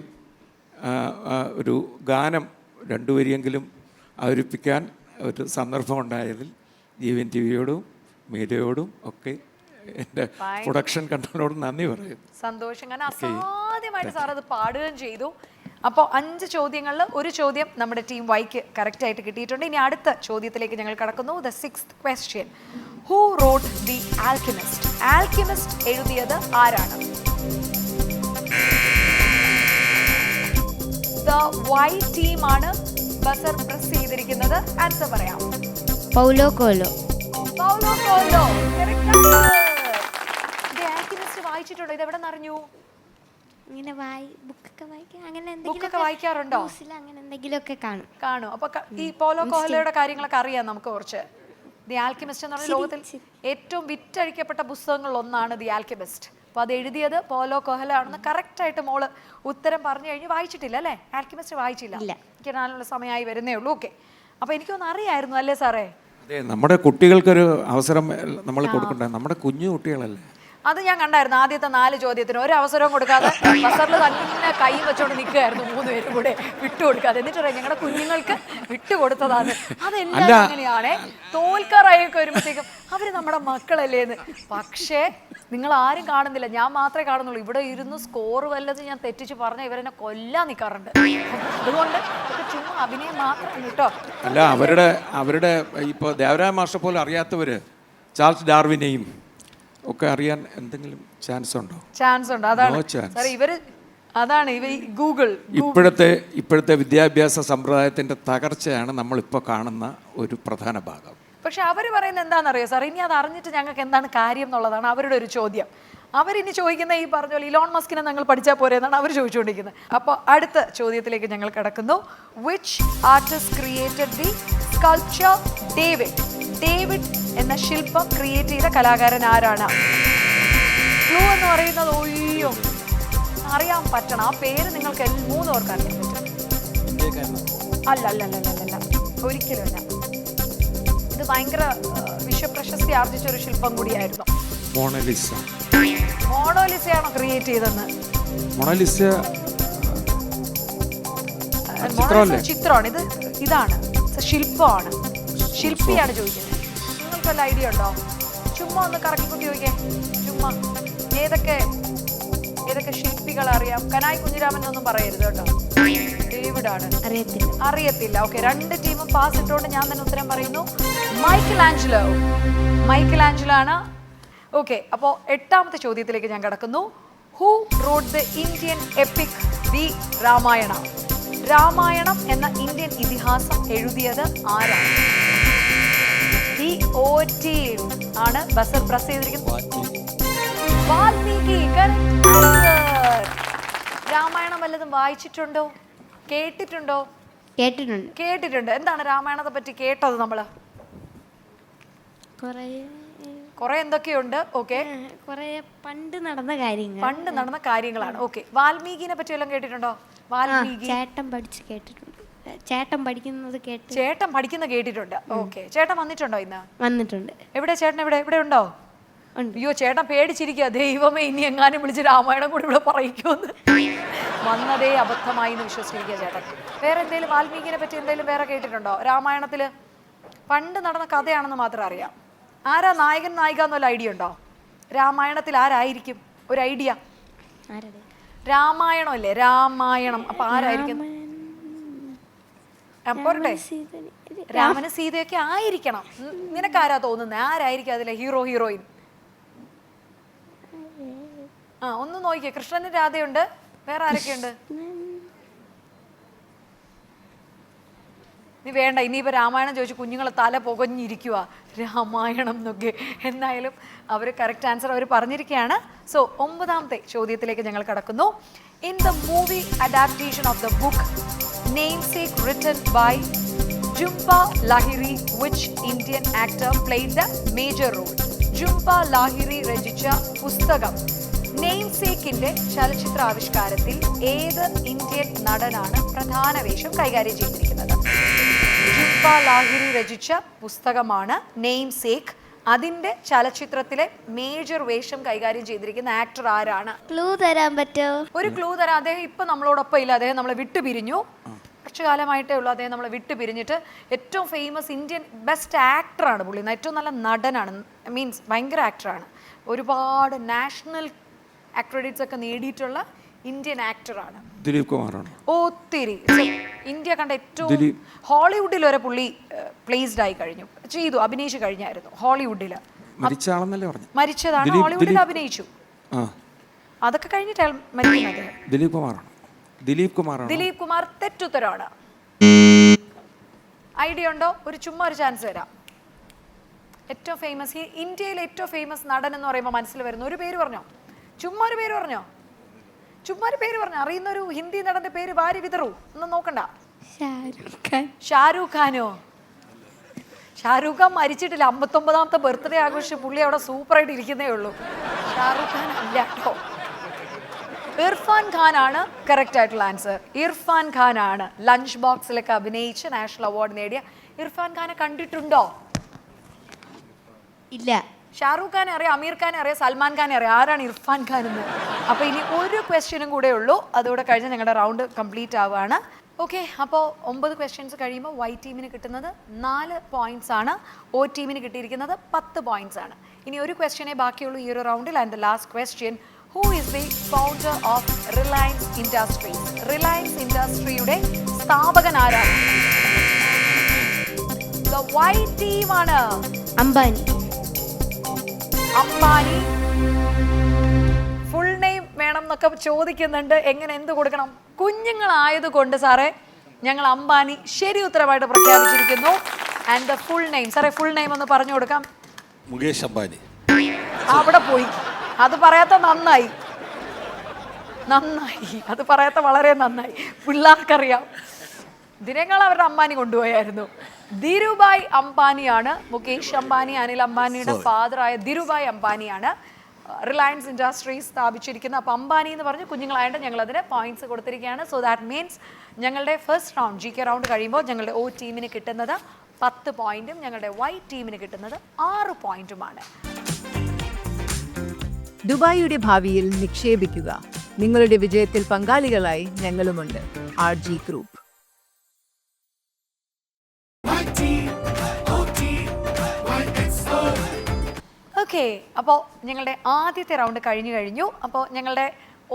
ഒരു ഗാനം 2 വരിയെങ്കിലും അവതരിപ്പിക്കാൻ ഒരു സന്ദർഭം ഉണ്ടായതിൽ ജീവൻ ടി വിയോടും മീഡിയയോടും ഒക്കെ എൻ്റെ പ്രൊഡക്ഷൻ കൺട്രോളിനോട് നന്ദി പറയുന്നു. സന്തോഷം. കാരണം അസാധ്യമായിട്ട് സാർ അത് പാടുകയും ചെയ്തു. അപ്പോൾ 5 ചോദ്യങ്ങളിൽ 1 ചോദ്യം നമ്മുടെ ടീം വൈക്ക് കറക്റ്റ് ആയിട്ട് കിട്ടിയിട്ടുണ്ട്. ഇനി അടുത്ത ചോദ്യത്തിലേക്ക് ഞങ്ങൾ കടക്കുന്നു. The 6th question. Who wrote the Alchemist? Alchemist എഴുതിയത് ആരാണ്? ദ വൈ ടീം ആണ് ബസർ പ്രസ് ചെയ്തിരിക്കുന്നത്. ആൻസർ പറയാം. Paulo Coelho. Paulo Coelho. Correct answer. The Alchemist വായിച്ചിട്ടുണ്ടോ? ഇത് എവിടെ നിന്ന് അറിഞ്ഞു? ഇങ്ങനെ ബുക്കൊക്കെ വായിക്കാൻ, അങ്ങനെ ബുക്കൊക്കെ വായിക്കാറുണ്ടോ? അങ്ങനെ എന്തെങ്കിലുമൊക്കെ കാണും. അപ്പൊ ഈ പോലോ കോഹ്ലയുടെ കാര്യങ്ങളൊക്കെ അറിയാം നമുക്ക് കുറച്ച്. ദി ആൽക്കിമിസ്റ്റ് എന്ന് പറഞ്ഞ ലോകത്തിൽ ഏറ്റവും വിറ്റഴിക്കപ്പെട്ട പുസ്തകങ്ങളിൽ ഒന്നാണ് ദി ആൽക്കിമിസ്റ്റ്. അപ്പോൾ അത് എഴുതിയത് പോലോ കോഹ്ല ആണെന്ന് കറക്റ്റായിട്ട് മോള് ഉത്തരം പറഞ്ഞു കഴിഞ്ഞ് വായിച്ചിട്ടില്ല അല്ലേ? ആൽക്കിമിസ്റ്റ് വായിച്ചില്ല. എനിക്ക് നാലുള്ള സമയമായി വരുന്നേ ഉള്ളൂ. ഓക്കെ, അപ്പോൾ എനിക്കൊന്ന് അറിയായിരുന്നു അല്ലേ സാറേ? അതെ, നമ്മുടെ കുട്ടികൾക്കൊരു അവസരം നമ്മൾ കൊടുക്കണ്ടേ, നമ്മുടെ കുഞ്ഞു കുട്ടികളല്ലേ. അത് ഞാൻ കണ്ടായിരുന്നു. ആദ്യത്തെ 4 ചോദ്യത്തിന് ഒരു അവസരവും കൊടുക്കാതെ ബസറിൽ തന്നെ കൈ വെച്ചോണ്ട് നിൽക്കുകയായിരുന്നു 3 പേരും കൂടെ, വിട്ടുകൊടുക്കാതെ. എന്നിട്ട് പറയാം ഞങ്ങളുടെ കുഞ്ഞുങ്ങൾക്ക് വിട്ടുകൊടുത്തതാണ്. അതെല്ലാം അങ്ങനെയാണേ. തോൽക്കാറായൊക്കെ വരുമ്പോഴത്തേക്കും അവര് നമ്മുടെ മക്കളല്ലേ എന്ന്. പക്ഷേ നിങ്ങൾ ആരും കാണുന്നില്ല, ഞാൻ മാത്രമേ കാണുന്നുള്ളൂ. ഇവിടെ ഇരുന്ന് സ്കോർ വല്ലതും ഞാൻ തെറ്റിച്ച് പറഞ്ഞാൽ ഇവരെന്നെ കൊല്ലാൻ നിൽക്കാറുണ്ട്. അതുകൊണ്ട് ചുമ്മാ അഭിനയം മാത്രമാണ് കേട്ടോ. അല്ല, അവരുടെ ഇപ്പോൾ ദേവരായ മാസ്റ്റർ പോലും അറിയാത്തവര് ചാൾസ് ഡാർവിനെയും ഒക്കെ അറിയാൻ എന്തെങ്കിലും ചാൻസ് ഉണ്ടോ? ചാൻസ് ഉണ്ട്. അതാണ് ഇവര്, അതാണ് ഇവ ഗൂഗിൾ. ഇപ്പോഴത്തെ വിദ്യാഭ്യാസ സമ്പ്രദായത്തിന്റെ തകർച്ചയാണ് നമ്മളിപ്പോൾ കാണുന്ന ഒരു പ്രധാന ഭാഗം. പക്ഷെ അവർ പറയുന്നത് എന്താണെന്നറിയോ സാർ? ഇനി അത് അറിഞ്ഞിട്ട് ഞങ്ങൾക്ക് എന്താണ് കാര്യം എന്നുള്ളതാണ് അവരുടെ ഒരു ചോദ്യം. അവരിനി ചോദിക്കുന്ന ഈ പറഞ്ഞ പോലെ ഇലോൺ മസ്കിനെ ഞങ്ങൾ പഠിച്ചാൽ പോരെ എന്നാണ് അവർ ചോദിച്ചുകൊണ്ടിരിക്കുന്നത്. അപ്പോൾ അടുത്ത ചോദ്യത്തിലേക്ക് ഞങ്ങൾ കിടക്കുന്നു. Which artist created the sculpture David? David എന്ന ശില്പം ക്രിയേറ്റ് ചെയ്ത കലാകാരൻ ആരാണ്? ക്ലൂ എന്ന് പറയുന്നത് ഒയ്യോ അറിയാൻ പറ്റണം. ആ പേര് നിങ്ങൾക്ക് 3 പേർക്ക് അറിയാൻ പറ്റും. അല്ല, ഒരിക്കലും അല്ല. ഇത് ഭയങ്കര വിശ്വപ്രശസ്തി ആർജിച്ച ഒരു ശില്പം കൂടിയായിരുന്നു. മോണോലിസയാണോ ക്രിയേറ്റ് ചെയ്തെന്ന്? ചിത്രമാണ് ഇത്. ഇതാണ് ശില്പമാണ്. ശില്പിയാണ് ചോദിക്കുന്നത്. നിങ്ങൾക്ക് വല്ല ഐഡിയ ഉണ്ടോ? ചുമ്മാ ഒന്ന് കറക്കിക്കുട്ടി ചോദിക്കേ. ചുമ്മാ ഏതൊക്കെ ശില്പികൾ അറിയാം? കനായി കുഞ്ഞിരാമൻ എന്നൊന്നും പറയരുത് കേട്ടോ. ഡേവിഡാണ്. അറിയത്തില്ല. അറിയത്തില്ല. ഓക്കെ, 2 ടീമും പാസ് ഇട്ടുകൊണ്ട് ഞാൻ തന്നെ ഉത്തരം പറയുന്നു. Michael Angelo. മൈക്കൽ ആഞ്ചലോ ആണ്. ഓക്കെ, അപ്പോൾ 8ാമത്തെ ചോദ്യത്തിലേക്ക് ഞാൻ കടക്കുന്നു. Who wrote the Indian EPIC the Ramayana? Ramayanam എന്ന ഇന്ത്യൻ ഇതിഹാസം എഴുതിയത് ആരാണ്? ദി ഓറ്റീം ആണ് ബസർ പ്രസ് ചെയ്തിരിക്കുന്നത്. വാൽമീകി. Correct answer. രാമായണം വല്ലതും വായിച്ചിട്ടുണ്ടോ? കേട്ടിട്ടുണ്ടോ? കേട്ടിട്ടുണ്ട്. കേട്ടിട്ടുണ്ട്. എന്താണ് രാമായണത്തെ പറ്റി കേട്ടത് നമ്മള്? കുറെ എന്തൊക്കെയുണ്ട്. ഓക്കെ, കുറെ പണ്ട് നടന്ന കാര്യങ്ങൾ. പണ്ട് നടന്ന കാര്യങ്ങളാണ്. ഓക്കെ, വാൽമീകിനെ പറ്റി വല്ലതും കേട്ടിട്ടുണ്ടോ? വാൽമീകി ചേട്ടൻ പഠിച്ച് കേട്ടിട്ടുണ്ട്. ചേട്ടൻ പഠിക്കുന്നത് കേട്ട്. ചേട്ടൻ പഠിക്കുന്ന കേട്ടിട്ടുണ്ട്. ഓക്കെ, ചേട്ടൻ വന്നിട്ടുണ്ടോ ഇന്ന്? വന്നിട്ടുണ്ട്. എവിടെ ചേട്ടൻ? ഇവിടെ ഉണ്ടോ? അയ്യോ, ചേട്ടൻ പേടിച്ചിരിക്കുക. ദൈവമേ, ഇനി എങ്ങാനും വിളിച്ച് രാമായണം കൂടി ഇവിടെ പറയിക്കുമെന്ന്. വന്നതേ അബദ്ധമായി എന്ന് വിശ്വസിച്ചിരിക്കുക ചേട്ടൻ. വേറെ എന്തെങ്കിലും വാൽമീകിനെ പറ്റി എന്തെങ്കിലും വേറെ കേട്ടിട്ടുണ്ടോ? രാമായണത്തില് പണ്ട് നടന്ന കഥയാണെന്ന് മാത്രം അറിയാം. ആരാ നായകൻ നായിക എന്നുള്ള ഐഡിയ ഉണ്ടോ? രാമായണത്തിൽ ആരായിരിക്കും? ഒരു ഐഡിയ. രാമായണം അല്ലേ? രാമായണം. അപ്പൊ ആരായിരിക്കും? പോരട്ടെ, രാമന് സീതയൊക്കെ ആയിരിക്കണം. നിനക്കാരാ തോന്നുന്നത്? ആരായിരിക്കും അതിലെ ഹീറോ ഹീറോയിൻ? ഒന്ന് നോക്കിയേ. കൃഷ്ണനും രാധയുണ്ട്. വേറെ ആരൊക്കെയുണ്ട്? നീ വേണ്ട, ഇനിയിപ്പോൾ രാമായണം ചോദിച്ചു കുഞ്ഞുങ്ങളെ തല പുകഞ്ഞിരിക്കുക രാമായണം എന്നൊക്കെ. എന്നായാലും അവർ കറക്റ്റ് ആൻസർ അവർ പറഞ്ഞിരിക്കുകയാണ്. സോ 9ാമത്തെ ചോദ്യത്തിലേക്ക് ഞങ്ങൾ കടക്കുന്നു. In the movie adaptation of the book Namesake written by Jhumpa Lahiri, which Indian actor played the major role? Jhumpa Lahiri രചിച്ച പുസ്തകം നെയിംസേക്കിന്റെ ചലച്ചിത്ര ആവിഷ്കാരത്തിൽ ഏത് ഇന്ത്യൻ നടനാണ് പ്രധാന വേഷം കൈകാര്യം ചെയ്തിരിക്കുന്നത്? ജുംപ ലാഹിരി രചിച്ച പുസ്തകമാണ് നെയിംസേക്ക്. അതിന്റെ ചലച്ചിത്രത്തിലെ മേജർ വേഷം കൈകാര്യം ചെയ്തിരിക്കുന്ന ആക്ടർ ആരാണ്? ക്ലൂ തരാൻ പറ്റോ? ഒരു ക്ലൂ തരാം. അദ്ദേഹം ഇപ്പൊ നമ്മളോടൊപ്പം ഇല്ല. അദ്ദേഹം നമ്മളെ വിട്ടുപിരിഞ്ഞു. കുറച്ചു കാലമായിട്ടേ ഉള്ളൂ അദ്ദേഹം നമ്മളെ വിട്ടുപിരിഞ്ഞിട്ട്. ഏറ്റവും ഫേമസ് ഇന്ത്യൻ ബെസ്റ്റ് ആക്ടറാണ് പുള്ളി. ഏറ്റവും നല്ല നടനാണ്. മീൻസ് ഭയങ്കര ആക്ടറാണ്. ഒരുപാട് നാഷണൽ അക്രഡിറ്റ്സ് ഒക്കെ നേടിയിട്ടുള്ള ഇന്ത്യൻ ആക്ടറാണ്. ദിലീപ് കുമാറാണ്. ഒത്തിരി ഇന്ത്യ കണ്ട ഏറ്റവും ഹോളിവുഡിൽ വരെ പുള്ളി പ്ലേസ്ഡ് ആയി കഴിഞ്ഞു. അഭിനയിച്ചു കഴിഞ്ഞായിരുന്നു ഹോളിവുഡിൽ. മരിച്ചതാണ്. ഹോളിവുഡിൽ അഭിനയിച്ചു. അതൊക്കെ കഴിഞ്ഞിട്ടാണ് മരിക്കുന്നത്. ദിലീപ് കുമാർ തെറ്റുത്തരമാണ്. ഐഡിയ ഉണ്ടോ? ചുമ്മാ ഒരു ചാൻസ് തരാം. ഏറ്റവും ഫേമസ് ഇന്ത്യയിലെ ഏറ്റവും ഫേമസ് നടൻ എന്ന് പറയുമ്പോൾ മനസ്സിൽ വരുന്ന ഒരു പേര് പറഞ്ഞോ? ചുമ്മാ ഒരു പേര് പറഞ്ഞോ? അറിയുന്ന ഒരു ഹിന്ദി നടന്റെ പേര് വാരി വിതറൂ. ഒന്നും നോക്കണ്ട. ഷാരൂഖ് ഖാനോ? ഷാരൂഖ് ഖാൻ മരിച്ചിട്ടില്ല. 59ാമത്തെ ബർത്ത്ഡേ ആഘോഷിച്ച് പുള്ളി അവിടെ സൂപ്പറായിട്ട് ഇരിക്കുന്നേ ഉള്ളൂ. ഷാരൂഖ് ഖാൻ അല്ല കേട്ടോ. ഇർഫാൻ ഖാൻ ആണ് കറക്റ്റ് ആയിട്ടുള്ള ആൻസർ. ഇർഫാൻ ഖാൻ ആണ്. ലഞ്ച് ബോക്സിലൊക്കെ അഭിനയിച്ച് നാഷണൽ അവാർഡ് നേടിയ ഇർഫാൻ ഖാനെ കണ്ടിട്ടുണ്ടോ? ഇല്ല. ഷാറൂഖ് ഖാനെ അറിയാം, അമീർ ഖാനെ അറിയാം, സൽമാൻ ഖാനെ അറിയാം. ആരാണ് ഇർഫാൻ ഖാൻ എന്ന്? അപ്പോൾ ഇനി ഒരു ക്വസ്റ്റ്യനും കൂടെ ഉള്ളൂ. അതോടെ കഴിഞ്ഞ് ഞങ്ങളുടെ റൗണ്ട് കംപ്ലീറ്റ് ആവുകയാണ്. ഓക്കെ, അപ്പോൾ 9 ക്വസ്റ്റ്യൻസ് കഴിയുമ്പോൾ വൈറ്റ് ടീമിന് കിട്ടുന്നത് 4 പോയിന്റ്സ് ആണ്. ഓ ടീമിന് കിട്ടിയിരിക്കുന്നത് 10 പോയിന്റ്സ് ആണ്. ഇനി ഒരു ക്വസ്റ്റ്യനേ ബാക്കിയുള്ളൂ ഈ ഒരു റൗണ്ടിൽ. And the last question, who is the founder of Reliance Industries? Reliance ഇൻഡസ്ട്രിയുടെ സ്ഥാപകൻ ആരാണ്? ദ വൈറ്റ് ടീമാണ്. അംബാനി. ഫുൾ നെയിം വേണം എന്നൊക്കെ ചോദിക്കുന്നുണ്ട്. എങ്ങനെ എന്ത് കൊടുക്കണം? കുഞ്ഞുങ്ങളായതുകൊണ്ട് സാറേ ഞങ്ങൾ അംബാനി ശരി ഉത്തരമായിട്ട് പ്രഖ്യാപിച്ചിരിക്കുന്നു. ആൻഡ് ദ ഫുൾ നെയിം സാറേ, ഫുൾ നെയിം ഒന്ന് പറഞ്ഞു കൊടുക്കാം. മുകേഷ് അംബാനി. അവിടെ പോയി. അത് പറയാത്ത നന്നായി. അത് പറയാത്ത വളരെ നന്നായി. പിള്ളേർക്കറിയാം. ദിനങ്ങൾ അവരുടെ അംബാനി കൊണ്ടുപോയായിരുന്നു. ധീരുഭായ് അംബാനിയാണ്. മുകേഷ് അംബാനി അനിൽ അംബാനിയുടെ ഫാദറായ ധീരുഭായ് അംബാനിയാണ് റിലയൻസ് ഇൻഡസ്ട്രീസ് സ്ഥാപിച്ചിരിക്കുന്നത്. അപ്പോൾ അംബാനി എന്ന് പറഞ്ഞ് കുഞ്ഞുങ്ങളായിട്ട് ഞങ്ങൾ അതിന് പോയിന്റ്സ് കൊടുത്തിരിക്കുകയാണ്. സോ ദാറ്റ് മീൻസ് ഞങ്ങളുടെ ഫസ്റ്റ് റൗണ്ട് GK റൗണ്ട് കഴിയുമ്പോൾ ഞങ്ങളുടെ O ടീമിന് കിട്ടുന്നത് 10 പോയിന്റും ഞങ്ങളുടെ വൈറ്റ് ടീമിന് കിട്ടുന്നത് 6 പോയിന്റുമാണ്. ദുബായിയുടെ ഭാവിയിൽ നിക്ഷേപിക്കുക. നിങ്ങളുടെ വിജയത്തിൽ പങ്കാളികളായി ഞങ്ങളുമുണ്ട്. RG group. ഓക്കെ, അപ്പോൾ ഞങ്ങളുടെ ആദ്യത്തെ റൗണ്ട് കഴിഞ്ഞു. അപ്പോൾ ഞങ്ങളുടെ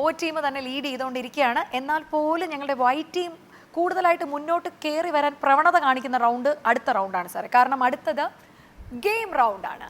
O ടീം തന്നെ ലീഡ് ചെയ്തുകൊണ്ടിരിക്കുകയാണ്. എന്നാൽ പോലും ഞങ്ങളുടെ വൈറ്റ് ടീം കൂടുതലായിട്ട് മുന്നോട്ട് കയറി വരാൻ പ്രവണത കാണിക്കുന്ന റൗണ്ട് അടുത്ത റൗണ്ടാണ് സാറേ. കാരണം അടുത്തത് ഗെയിം റൗണ്ടാണ്.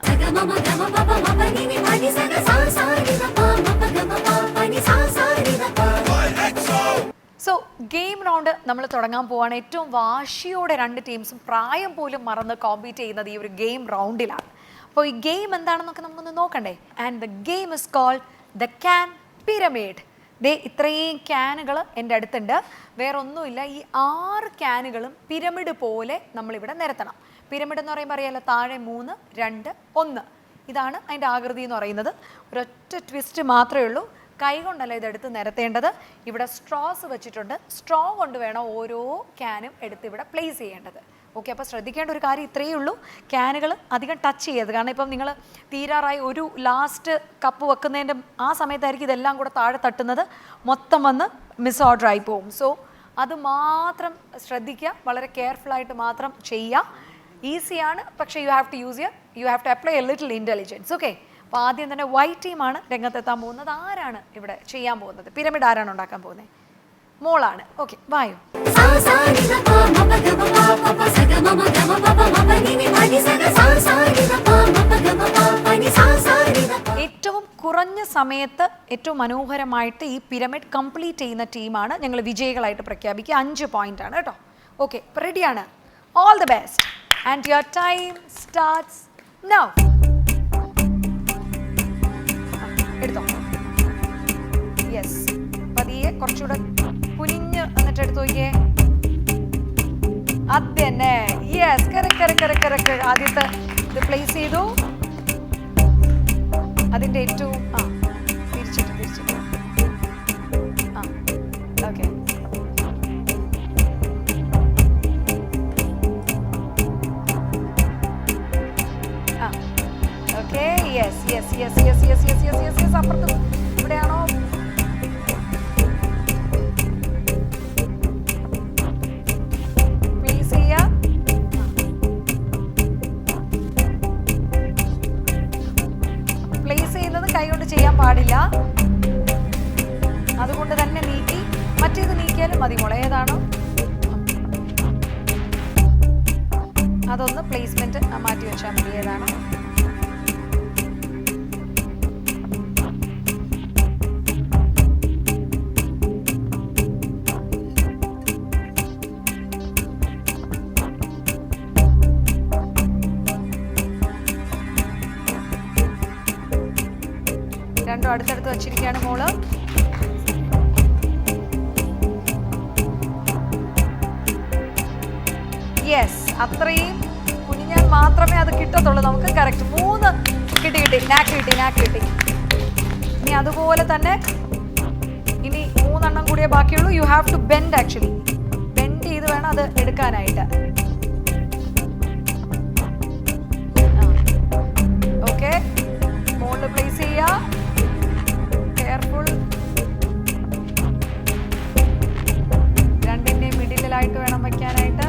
സോ ഗെയിം റൗണ്ട് നമ്മൾ തുടങ്ങാൻ പോവാണ്. ഏറ്റവും വാശിയോടെ രണ്ട് ടീംസും പ്രായം പോലും മറന്ന് കോമ്പീറ്റ് ചെയ്യുന്നത് ഈ ഒരു ഗെയിം റൗണ്ടിലാണ്. അപ്പോൾ ഈ ഗെയിം എന്താണെന്നൊക്കെ നമുക്കൊന്ന് നോക്കണ്ടേ. And the game is called the can pyramid. ദേ ഇത്രയും ക്യാനുകൾ എൻ്റെ അടുത്തുണ്ട്. വേറെ ഒന്നുമില്ല, ഈ 6 ക്യാനുകളും പിരമിഡ് പോലെ നമ്മളിവിടെ നിരത്തണം. പിരമിഡ് എന്ന് പറയുമ്പോൾ അറിയാലോ, താഴെ 3, 2, 1 ഇതാണ് അതിൻ്റെ ആകൃതി എന്ന് പറയുന്നത്. ഒരൊറ്റ ട്വിസ്റ്റ് മാത്രമേ ഉള്ളൂ. കൈ കൊണ്ടല്ല ഇതെടുത്ത് നിരത്തേണ്ടത്. ഇവിടെ സ്ട്രോസ് വെച്ചിട്ടുണ്ട്. സ്ട്രോ കൊണ്ട് വേണം ഓരോ ക്യാനും എടുത്ത് ഇവിടെ പ്ലേസ് ചെയ്യേണ്ടത്. ഓക്കെ, അപ്പോൾ ശ്രദ്ധിക്കേണ്ട ഒരു കാര്യം ഇത്രയേ ഉള്ളൂ. ക്യാനുകൾ അധികം ടച്ച് ചെയ്യരുത്. കാരണം ഇപ്പം നിങ്ങൾ തീരാറായി ഒരു ലാസ്റ്റ് കപ്പ് വെക്കുന്നതിൻ്റെ ആ സമയത്തായിരിക്കും ഇതെല്ലാം കൂടെ താഴെ തട്ടുന്നത്. മൊത്തം വന്ന് മിസ്ഓർഡർ ആയി പോകും. സോ അത് മാത്രം ശ്രദ്ധിക്കുക. വളരെ കെയർഫുള്ളായിട്ട് മാത്രം ചെയ്യുക. ഈസിയാണ്, പക്ഷേ you have to apply a little intelligence. Okay, അപ്പോൾ ആദ്യം തന്നെ വൈറ്റ് ടീമാണ് രംഗത്തെത്താൻ പോകുന്നത്. ആരാണ് ഇവിടെ ചെയ്യാൻ പോകുന്നത്? പിരമിഡ് ആരാണ് ഉണ്ടാക്കാൻ പോകുന്നത്? മോളാണ്. ഓക്കെ, വായു. ഏറ്റവും കുറഞ്ഞ സമയത്ത് ഏറ്റവും മനോഹരമായിട്ട് ഈ പിരമിഡ് കംപ്ലീറ്റ് ചെയ്യുന്ന ടീമാണ് ഞങ്ങൾ വിജയികളായിട്ട് പ്രഖ്യാപിക്കുക. 5 പോയിന്റ് ആണ് കേട്ടോ. ഓക്കെ, റെഡിയാണ്? All the best and your time starts now. എടുത്തോ. യെസ്, പതിയെ കുറച്ചുകൂടെ കുനിഞ്ഞ് എന്നിട്ട് എടുത്തു നോക്കിയേ. അത് തന്നെ. Yes, correct. ആദ്യത്തെ ഇത് പ്ലേസ് ചെയ്തു. അതിൻ്റെ ഏറ്റവും തിരിച്ചിട്ട് ഓക്കെ. Okay, yes. അപ്പുറത്ത് ഇവിടെയാണോ? പ്ലേസ് ചെയ്യാം. പ്ലേസ് ചെയ്യുന്നത് കൈകൊണ്ട് ചെയ്യാൻ പാടില്ല. അതുകൊണ്ട് തന്നെ നീക്കി. മറ്റേത് നീക്കിയാലും മതി മോളെ. ഏതാണോ അതൊന്ന് പ്ലേസ്മെന്റ് മാറ്റി വെച്ചാൽ മതി. ഏതാണോ? രണ്ടും അടുത്തടുത്ത് വച്ചിരിക്കുകയാണ് മോള്. യെസ്, അത്രയും കുനിഞ്ഞാൽ മാത്രമേ അത് കിട്ടത്തുള്ളൂ നമുക്ക്. കറക്റ്റ്. 3 കിട്ടി. നാക്ക് കിട്ടി. ഇനി അതുപോലെ തന്നെ ഇനി 3 എണ്ണം കൂടിയേ ബാക്കിയുള്ളൂ. You have to bend. Actually bend ചെയ്ത് വേണം അത് എടുക്കാനായിട്ട്. ഓക്കെ, മോളിൽ പ്ലേസ് ചെയ്യുക. കെയർഫുൾ. രണ്ടിൻ്റെയും മിഡിലായിട്ട് വേണം വയ്ക്കാനായിട്ട്.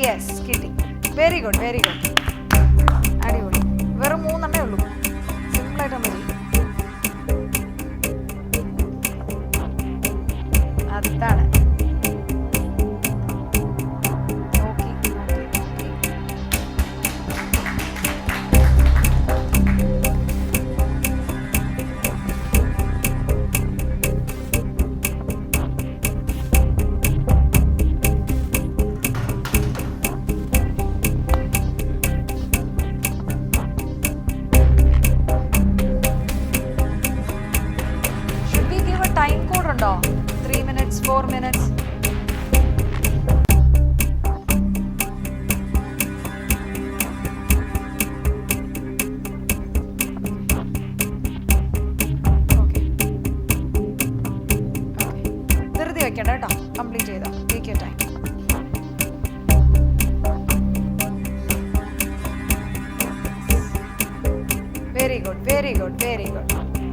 യെസ്, കിട്ടി. Very good. അടിപൊളി. വെറും 3 എണ്ണേ ഉള്ളൂ. സിമ്പിളായിട്ട് മതി. അതാണ്. നോക്കി. ടൈം കോഡ് ഉണ്ടോ? 3 minutes, 4 minutes? ധൃതി വെക്കണ്ട കേട്ടോ. കംപ്ലീറ്റ് ചെയ്തോ. Take your time. Very good.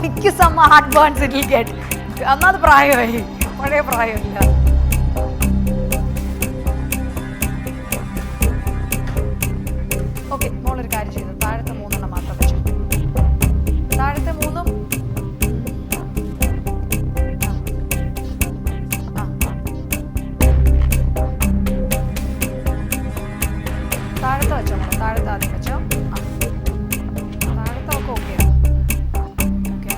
എനിക്ക് some heart burns it will get. അന്നത് പ്രായമായി, പഴയ പ്രായമില്ല. ഓക്കെ, മോളൊരു കാര്യം ചെയ്തു, താഴത്തെ 3 മാത്രം വെച്ചു. താഴത്തെ 3 താഴത്തെ വെച്ചോ മോളെ, താഴത്തെ ആദ്യം വെച്ചോ. താഴത്തെ ഒക്കെ ഓക്കെ. ഓക്കെ,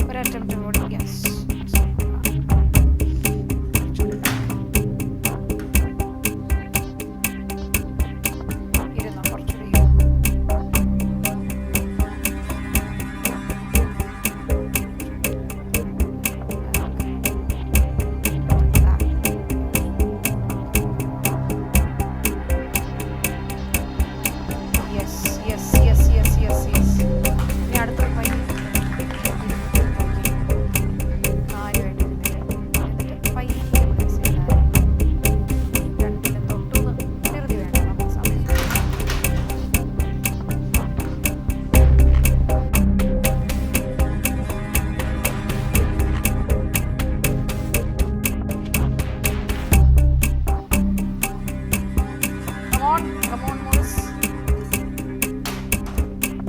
ഒരു അറ്റംപ്റ്റ് കൂടി. യെസ്, ഇരുന്നോ, കുറച്ചുകൂടി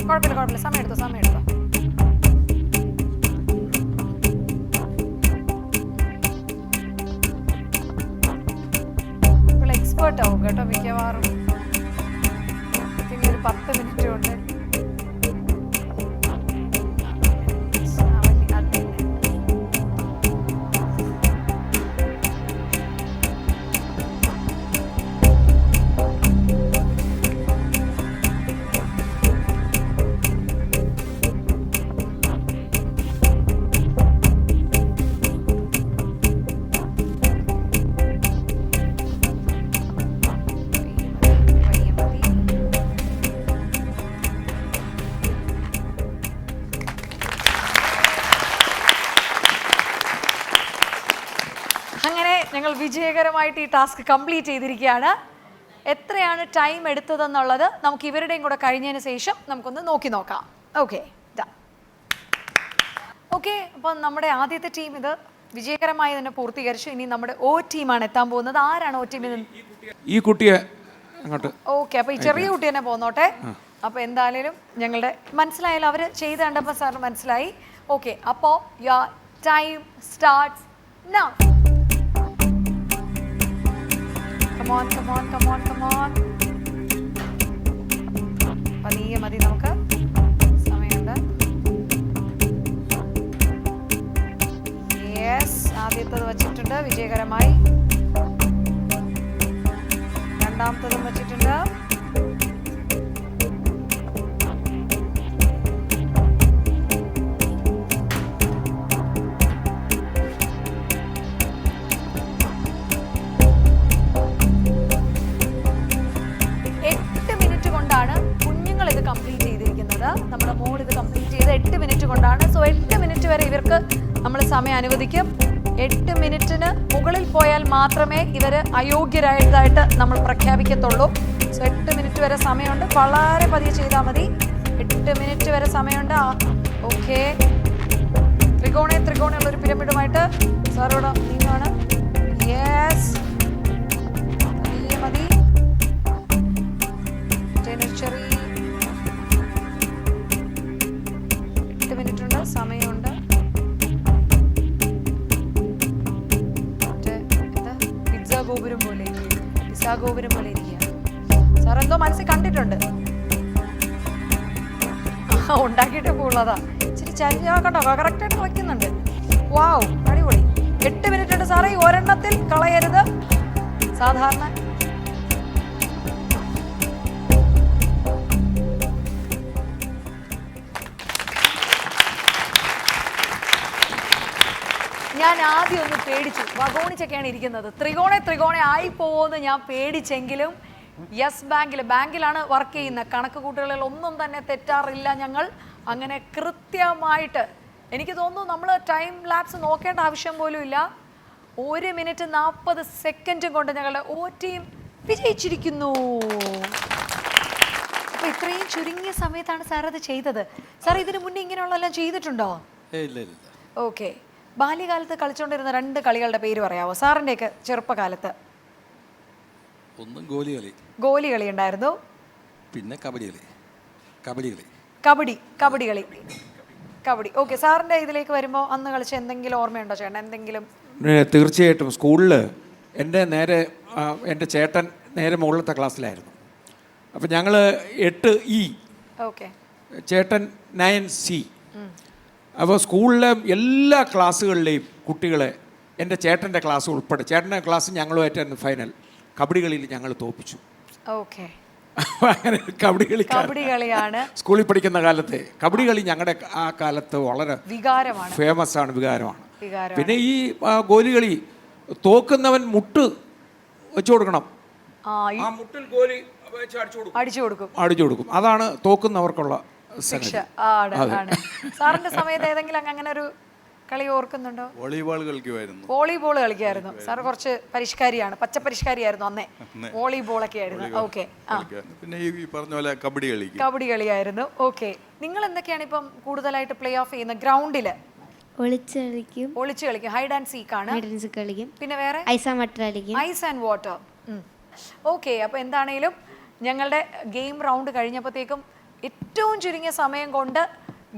കുഴപ്പമില്ല, സമയം എടുത്തോ. ഇപ്പോൾ എക്സ്പേർട്ട് ആവും കേട്ടോ മിക്കവാറും. പിന്നെ ഒരു 10 മിനിറ്റ് കൊണ്ട് ഞങ്ങൾ വിജയകരമായിട്ട് ഈ ടാസ്ക് കംപ്ലീറ്റ് ചെയ്തിരിക്കുകയാണ്. എത്രയാണ് ടൈം എടുത്തതെന്നുള്ളത് നമുക്ക് ഇവരുടെയും കൂടെ കഴിഞ്ഞതിന് ശേഷം നമുക്കൊന്ന് നോക്കാം. Okay, okay. അപ്പം നമ്മുടെ ആദ്യത്തെ ടീം ഇത് വിജയകരമായി തന്നെ പൂർത്തീകരിച്ചു. ഇനി നമ്മുടെ O ടീമാണ് എത്താൻ പോകുന്നത്. ആരാണ് O ടീമിൽ നിന്ന്? ഈ കുട്ടിയെ അങ്ങോട്ട്. ഓക്കെ, അപ്പോൾ ഈ ചെറിയ കുട്ടി തന്നെ പോന്നോട്ടെ. അപ്പോൾ എന്തായാലും ഞങ്ങളുടെ മനസ്സിലായാലും അവർ ചെയ്ത് കണ്ടപ്പോൾ സാറിന് മനസ്സിലായി. ഓക്കെ, അപ്പോൾ your time starts now. Come on. പതിയെ മതി, നമുക്ക് സമയമുണ്ട്. യെസ്, ആദ്യത്തത് വച്ചിട്ടുണ്ട്, വിജയകരമായി. രണ്ടാമത്തതും വച്ചിട്ടുണ്ട്. നമ്മുടെ മോഡ് ഇത് കംപ്ലീറ്റ് ചെയ്ത് 8 മിനിറ്റ് കൊണ്ടാണ്. സോ 8 മിനിറ്റ് വരെ ഇവർക്ക് നമ്മൾ സമയം അനുവദിക്കും. 8 മിനിറ്റിന് മുകളിൽ പോയാൽ മാത്രമേ ഇവർ അയോഗ്യരായതായിട്ട് നമ്മൾ പ്രഖ്യാപിക്കത്തുള്ളൂ. സോ 8 മിനിറ്റ് വരെ സമയമുണ്ട്. വളരെ പതിയെ ചെയ്താൽ മതി. 8 മിനിറ്റ് വരെ സമയമുണ്ട്. ഓക്കെ, ത്രികോണമുള്ളൊരു പിരമിഡുമായിട്ട് സാറോട് നീങ്ങാണ്. യെസ്, പതിയെ മതി. ചെറിയ 8 മിനിറ്റ് ഉണ്ട്, സമയമുണ്ട്. പിസ്സാ ഗോപുരം പോലെ ഇരിക്കുക. സാർ എന്തോ മനസ്സിൽ കണ്ടിട്ടുണ്ട്, ഉണ്ടാക്കിയിട്ട് ഉള്ളതാ. ഇച്ചിരി ചരിഞ്ഞാക്കണ്ടോ, കറക്റ്റായിട്ട് വയ്ക്കുന്നുണ്ട്. വാവ്, അടിപൊളി. 8 മിനിറ്റ് ഉണ്ട് സാറേ. ഈ ഒരെണ്ണത്തിൽ കളയരുത്. സാധാരണ ഞാൻ ആദ്യം ഒന്ന് പേടിച്ചു. വഗോണിച്ചൊക്കെയാണ് ഇരിക്കുന്നത്. ത്രികോണ ആയിപ്പോന്ന് ഞാൻ പേടിച്ചെങ്കിലും യെസ് ബാങ്കിലാണ് വർക്ക് ചെയ്യുന്നത്. കണക്ക് കൂട്ടുകളിൽ ഒന്നും തന്നെ തെറ്റാറില്ല ഞങ്ങൾ. അങ്ങനെ കൃത്യമായിട്ട് എനിക്ക് തോന്നുന്നു നമ്മൾ ടൈം ലാപ്സ് നോക്കേണ്ട ആവശ്യം പോലും ഇല്ല. 1 മിനിറ്റ് 40 സെക്കൻഡും കൊണ്ട് ഞങ്ങളുടെ O ടീം വിജയിച്ചിരിക്കുന്നു. അപ്പോൾ ഇത്രയും ചുരുങ്ങിയ സമയത്താണ് സാർ അത് ചെയ്തത്. സാർ ഇതിനു മുന്നേ ഇങ്ങനെയുള്ളതെല്ലാം ചെയ്തിട്ടുണ്ടോ? ഇല്ല ഇല്ല. ഓക്കെ. ബാല്യകാലത്ത് കളിച്ചുകൊണ്ടിരുന്ന 2 കളികളുടെ പേര് പറയാമോ സാറിൻ്റെയൊക്കെ ചെറുപ്പകാലത്ത്? ഒന്നും ഗോലി കളി, ഗോലി കളി ഉണ്ടായിരുന്നു, പിന്നെ കബഡി കളി. കബഡി കളി, കബഡി കബഡി കളി, കബഡി. ഓക്കെ. സാറിൻ്റെ ഇതിലേക്ക് വരുമ്പോൾ അന്ന് കളിച്ച എന്തെങ്കിലും ഓർമ്മയുണ്ടോ ചേട്ടൻ? എന്തെങ്കിലും? തീർച്ചയായിട്ടും. സ്കൂളിൽ എൻ്റെ ചേട്ടൻ നേരെ മുകളിലത്തെ ക്ലാസ്സിലായിരുന്നു. അപ്പം ഞങ്ങൾ 8E, ഓക്കെ, ചേട്ടൻ 9C. അപ്പോൾ സ്കൂളിലെ എല്ലാ ക്ലാസ്സുകളിലെയും കുട്ടികളെ എൻ്റെ ചേട്ടൻ്റെ ക്ലാസ് ഉൾപ്പെടെ, ചേട്ടൻ്റെ ക്ലാസ് ഞങ്ങളുമായിട്ടായിരുന്നു ഫൈനൽ. കബഡി കളിയിൽ ഞങ്ങൾ തോപ്പിച്ചു. ഓക്കെ. അങ്ങനെ കബഡി കളിയാണ് സ്കൂളിൽ പഠിക്കുന്ന കാലത്തെ കബഡി കളി ഞങ്ങളുടെ ആ കാലത്ത് വളരെ വികാരമാണ്, ഫേമസ് ആണ്, വികാരമാണ്. പിന്നെ ഈ ഗോലി കളി തോക്കുന്നവൻ മുട്ട് വെച്ചു കൊടുക്കണം. ആ മുട്ടിൽ ഗോലി അടിച്ചു കൊടുക്കും. അതാണ് തോക്കുന്നവർക്കുള്ള ശിക്ഷ. സാറിന്റെ സമയത്ത് ഏതെങ്കിലും അങ്ങനെ ഒരു കളി ഓർക്കുന്നുണ്ടോ? വോളിബോൾ കളിക്കുമായിരുന്നു. വോളിബോൾ കളിക്കായിരുന്നു. സാർ കുറച്ച് പരിഷ്കാരിയാണ്, പച്ച പരിഷ്കാരിയായിരുന്നു അന്നേ. വോളിബോളൊക്കെ ആയിരുന്നു. ഓക്കെ. പിന്നെ ഈ പറഞ്ഞ പോലെ കബഡി കളിയായിരുന്നു. ഓക്കെ. നിങ്ങൾ എന്തൊക്കെയാണ് ഇപ്പം കൂടുതലായിട്ട് പ്ലേ ഓഫ് ചെയ്യുന്ന ഗ്രൗണ്ടില്? ഒളിച്ചു കളിക്കും, ഹൈഡ് ആൻഡ് സീക്ക് ആണ് കളിക്കും. പിന്നെ വേറെ ഐസ് ആൻഡ് വാട്ടർ. ഓക്കെ. അപ്പോൾ എന്താണേലും ഞങ്ങളുടെ ഗെയിം റൗണ്ട് കഴിഞ്ഞപ്പോഴത്തേക്കും ഏറ്റവും ചുരുങ്ങിയ സമയം കൊണ്ട്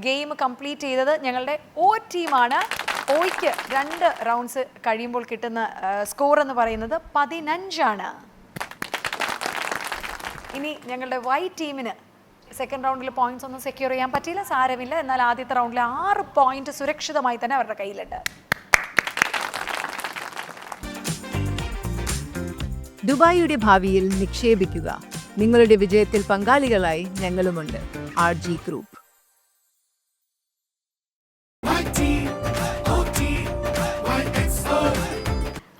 ഗെയിം കംപ്ലീറ്റ് ചെയ്തത് ഞങ്ങളുടെ O ടീമാണ്. Oയ്ക്ക് 2 റൗണ്ട്സ് കഴിയുമ്പോൾ കിട്ടുന്ന സ്കോർ എന്ന് പറയുന്നത് 15 ഇനി ഞങ്ങളുടെ Y ടീമിന് സെക്കൻഡ് റൗണ്ടിൽ പോയിന്റ്സ് ഒന്നും സെക്യൂർ ചെയ്യാൻ പറ്റിയില്ല, സാരമില്ല. എന്നാൽ ആദ്യത്തെ റൗണ്ടിൽ 6 പോയിന്റ് സുരക്ഷിതമായി തന്നെ അവരുടെ കയ്യിലുണ്ട്. ദുബായിയുടെ ഭാവിയിൽ നിക്ഷേപിക്കുക. നിങ്ങളുടെ വിജയത്തിൽ പങ്കാളികളായി ഞങ്ങളുമുണ്ട്. RG group.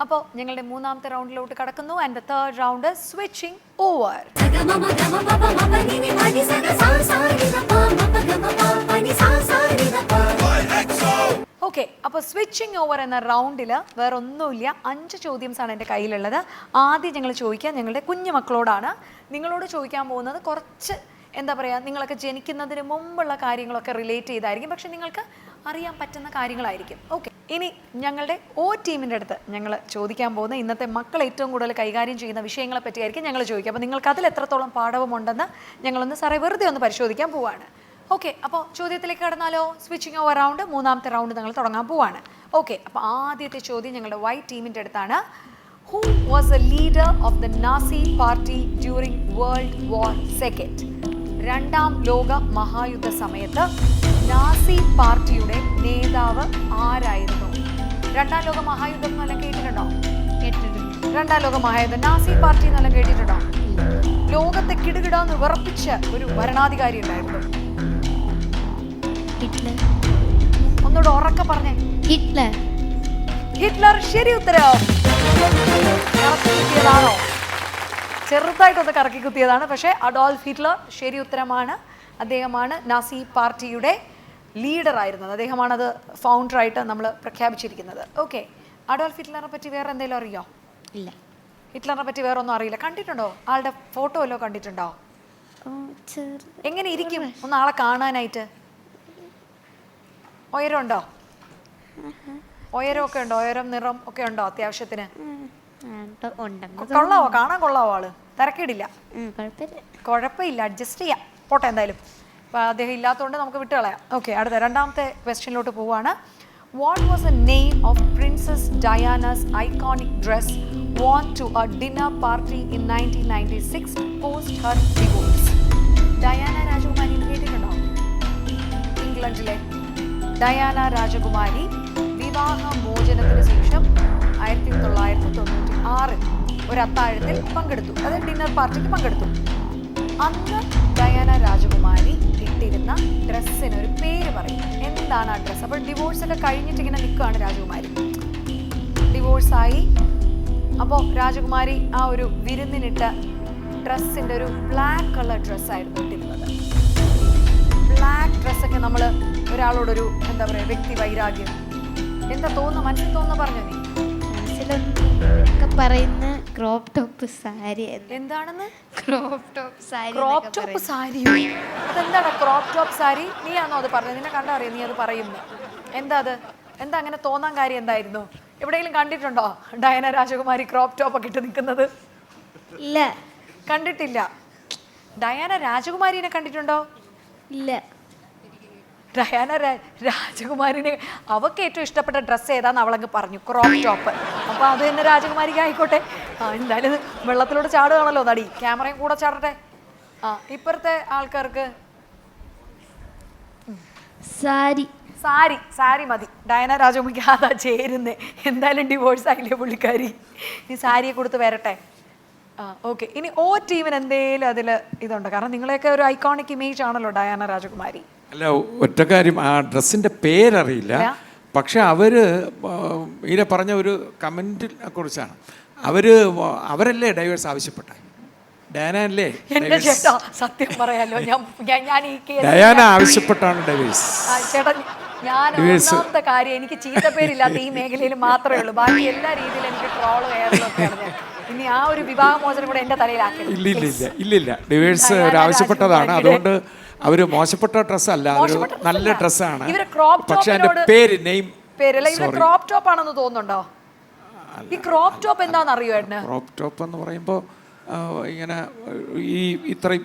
അപ്പോൾ ഞങ്ങളുടെ 3ാമത്തെ റൗണ്ടിലോട്ട് കടക്കുന്നു. And the third round switching over. Okay. അപ്പോൾ സ്വിച്ചിങ് ഓവർ എന്ന റൗണ്ടിൽ വേറെ ഒന്നുമില്ല, 5 ചോദ്യംസാണ് എൻ്റെ കയ്യിലുള്ളത്. ആദ്യം ഞങ്ങൾ ചോദിക്കുക ഞങ്ങളുടെ കുഞ്ഞു മക്കളോടാണ്. നിങ്ങളോട് ചോദിക്കാൻ പോകുന്നത് കുറച്ച് എന്താ പറയുക, നിങ്ങളൊക്കെ ജനിക്കുന്നതിന് മുമ്പുള്ള കാര്യങ്ങളൊക്കെ റിലേറ്റ് ചെയ്തായിരിക്കും, പക്ഷെ നിങ്ങൾക്ക് അറിയാൻ പറ്റുന്ന കാര്യങ്ങളായിരിക്കും. ഓക്കെ. ഇനി ഞങ്ങളുടെ O ടീമിൻ്റെ അടുത്ത് ഞങ്ങൾ ചോദിക്കാൻ പോകുന്ന ഇന്നത്തെ മക്കൾ ഏറ്റവും കൂടുതൽ കൈകാര്യം ചെയ്യുന്ന വിഷയങ്ങളെ പറ്റിയായിരിക്കും ഞങ്ങൾ ചോദിക്കുക. അപ്പോൾ നിങ്ങൾക്ക് അതിൽ എത്രത്തോളം പാഠവുമുണ്ടെന്ന് ഞങ്ങളൊന്ന് സാറേ വെറുതെ ഒന്ന് പരിശോധിക്കാൻ പോവാണ്. ഓക്കെ. അപ്പോൾ ചോദ്യത്തിലേക്ക് കടന്നാലോ? സ്വിച്ചിങ് ഓവർ റൗണ്ട്, 3ാമത്തെ റൗണ്ട് ഞങ്ങൾ തുടങ്ങാൻ പോവാണ്. ഓക്കെ. അപ്പോൾ ആദ്യത്തെ ചോദ്യം ഞങ്ങളുടെ Y ടീമിൻ്റെ അടുത്താണ്. Who was the leader of the Nazi party during World War II? 2ാം ലോക മഹായുദ്ധ സമയത്ത് നാസി പാർട്ടിയുടെ നേതാവ് ആരായിരുന്നു? 2ാം ലോക മഹായുദ്ധം എന്നെല്ലാം കേട്ടിട്ടുണ്ടോ? 2ാം ലോക മഹായുദ്ധം, നാസി പാർട്ടി എന്നെല്ലാം കേട്ടിട്ടുണ്ടോ? ലോകത്തെ കിടുകിടാന്ന് വിറപ്പിച്ച ഒരു ഭരണാധികാരി ഉണ്ടായിരുന്നു. ഒന്നുകൂടെ ഉറക്കെ പറഞ്ഞേ. ഹിറ്റ്ലർ. ശരി ഉത്തരം. കുത്തിയതാണോ? ചെറുതായിട്ടൊന്ന് കറക്കി കുത്തിയതാണ്, പക്ഷേ അഡോൾഫ് ഹിറ്റ്ലർ ശരി ഉത്തരമാണ്. അദ്ദേഹമാണ് നാസി പാർട്ടിയുടെ ലീഡർ ആയിരുന്നത്. അദ്ദേഹമാണത് ഫൗണ്ടറായിട്ട് നമ്മൾ പ്രഖ്യാപിച്ചിരിക്കുന്നത്. ഓക്കെ. അഡോൾഫ് ഹിറ്റ്ലറിനെ പറ്റി വേറെ എന്തെങ്കിലും അറിയോ? ഇല്ല. ഹിറ്റ്ലറിനെ പറ്റി വേറെ ഒന്നും അറിയില്ല. കണ്ടിട്ടുണ്ടോ? ആളുടെ ഫോട്ടോ വല്ലോ കണ്ടിട്ടുണ്ടോ? എങ്ങനെ ഇരിക്കും ഒന്ന് ആളെ കാണാനായിട്ട്? ഉയരമുണ്ടോ? ഉയരമൊക്കെ ഉണ്ടോ? ഉയരം, നിറം ഒക്കെ ഉണ്ടോ അത്യാവശ്യത്തിന്? കൊള്ളാവോ? കാണാൻ കൊള്ളാവോ? ആള് തിരക്കിടില്ല? കുഴപ്പമില്ല, അഡ്ജസ്റ്റ് ചെയ്യാം. പോട്ടെ എന്തായാലും. അപ്പോൾ അദ്ദേഹം ഇല്ലാത്തതുകൊണ്ട് നമുക്ക് വിട്ട് കളയാം. ഓക്കെ. അടുത്ത 2ാമത്തെ ക്വസ്റ്റ്യനിലോട്ട് പോവാണ്. What was the name of Princess Diana's iconic dress worn to a dinner party in 1996 post her divorce? Diana രാജകുമാരി കേട്ടിട്ടുണ്ടോ? ഇംഗ്ലണ്ടിലെ ഡയാന രാജകുമാരി വിവാഹമോചനത്തിന് ശേഷം 1996 ഒരു അത്താഴത്തിൽ പങ്കെടുത്തു. അത് ഡിന്നർ പാർട്ടിക്ക് പങ്കെടുത്തു. അന്ന് ഡയാന രാജകുമാരി ഇട്ടിരുന്ന ഡ്രസ്സിന് ഒരു പേര് പറയും. എന്താണ് ആ ഡ്രസ്സ്? അപ്പോൾ ഡിവോഴ്സൊക്കെ കഴിഞ്ഞിട്ട് ഇങ്ങനെ നിൽക്കുകയാണ് രാജകുമാരി. ഡിവോഴ്സായി. അപ്പോൾ രാജകുമാരി ആ ഒരു വിരുന്നിനിട്ട ഡ്രസ്സിൻ്റെ ഒരു ബ്ലാക്ക് കളർ ഡ്രസ്സായിരുന്നു ഇട്ടിരുന്നത്. ബ്ലാക്ക് ഡ്രസ്സൊക്കെ നമ്മൾ ഒരാളോടൊരു എന്താ പറയുക വ്യക്തി വൈരാഗ്യം എന്താ തോന്നുന്നു? മനസ്സിൽ തോന്നുന്നു പറഞ്ഞോ നീ? ക്ലാസ്സിലൊക്കെ പറയുന്ന ക്രോപ്പ് ടോപ്പ് സാരി എന്താണെന്ന്? Crop top sari crop top സാരിയോ? അതെന്താണ് ക്രോപ്പ് ടോപ്പ് സാരി? നീയാണോ അത് പറഞ്ഞത്? നിന്നെ കണ്ടറിയാം നീ അത് പറയുന്നു. എന്താ അത്? എന്താ അങ്ങനെ തോന്നാൻ കാര്യം എന്തായിരുന്നു? എവിടെയെങ്കിലും കണ്ടിട്ടുണ്ടോ ഡയന രാജകുമാരി ക്രോപ്പ് ടോപ്പ് ഒക്കെ ഇട്ട് നിൽക്കുന്നത്? ഇല്ല. കണ്ടിട്ടില്ല. ഡയാന രാജകുമാരിനെ കണ്ടിട്ടുണ്ടോ? ഇല്ല. ഡയാന രാജകുമാരിനെ അവൾക്ക് ഏറ്റവും ഇഷ്ടപ്പെട്ട ഡ്രസ്സ് ഏതാന്ന് അവളങ്ങ് പറഞ്ഞു, ക്രോപ്പ് ടോപ്പ്. അപ്പോൾ അത് തന്നെ രാജകുമാരിക്ക് ആയിക്കോട്ടെ. എന്തായാലും ഇത് വെള്ളത്തിലൂടെ ചാടുകയാണല്ലോ നടി, ക്യാമറയും കൂടെ ചാടട്ടെ. ഇപ്പുറത്തെ ആൾക്കാർക്ക് സാരി. സാരി. സാരി മതി. ഡയന രാജകുമാരിക്ക് അതാ ചേരുന്നേ. എന്തായാലും ഡിവോഴ്സ് ആയില്ലേ പുള്ളിക്കാരി. ഈ സാരിയെ കൊടുത്ത് വരട്ടെ. ഓക്കെ. ഇനി ഓ ടീമിന് എന്തേലും അതിൽ ഇതുണ്ട്? കാരണം നിങ്ങളെയൊക്കെ ഒരു ഐക്കോണിക് ഇമേജ് ആണല്ലോ ഡയാന രാജകുമാരി. അല്ല, ഒറ്റ കാര്യം, ആ ഡ്രസ്സിൻ്റെ പേരറിയില്ല. പക്ഷെ മീര പറഞ്ഞ ഒരു കമൻറ്റിനെ കുറിച്ചാണ്. അവരല്ലേ ഡൈവേഴ്സ് ആവശ്യപ്പെട്ടെ? ഡയാനല്ലേ? എന്റെ ചേട്ടാ സത്യം പറയാലോ, ഞാൻ ഈ ഡയാന ആവശ്യപ്പെട്ടാണ് ഡൈവേഴ്സ്. ചേട്ടാ ഞാൻ ഒന്നാമത്തെ കാര്യം, എനിക്ക് ചീത്തപ്പേരില്ലാത്ത ഈ മേഖലയിൽ മാത്രമേ ഉള്ളൂ. ബാക്കി എല്ലാ രീതിയിലും എനിക്ക് ട്രോള് കയറലൊക്കെയാണ് ഞാൻ. ഇനി ആ ഒരു വിവാഹമോചനം കൂടെ എന്റെ തലയിലാക്കി. ഇല്ല, ഡിവേഴ്സ് ആവശ്യപ്പെട്ടതാണ്. അതുകൊണ്ട് അവര് മോശപ്പെട്ട ഡ്രസ്സല്ല, അതൊരു നല്ല ഡ്രസ്സാണ്. പക്ഷെ അതിന്റെ പേര് പേരല്ല, ഇവര് ക്രോപ്പ് ടോപ്പ് ആണെന്ന് തോന്നുന്നുണ്ടോ? ഈ ക്രോപ്പ് ടോപ്പ് എന്താണെന്ന് അറിയോ? ക്രോപ്പ് ടോപ്പ് എന്ന് പറയുമ്പോൾ ഇങ്ങനെ ഈ ഇത്രയും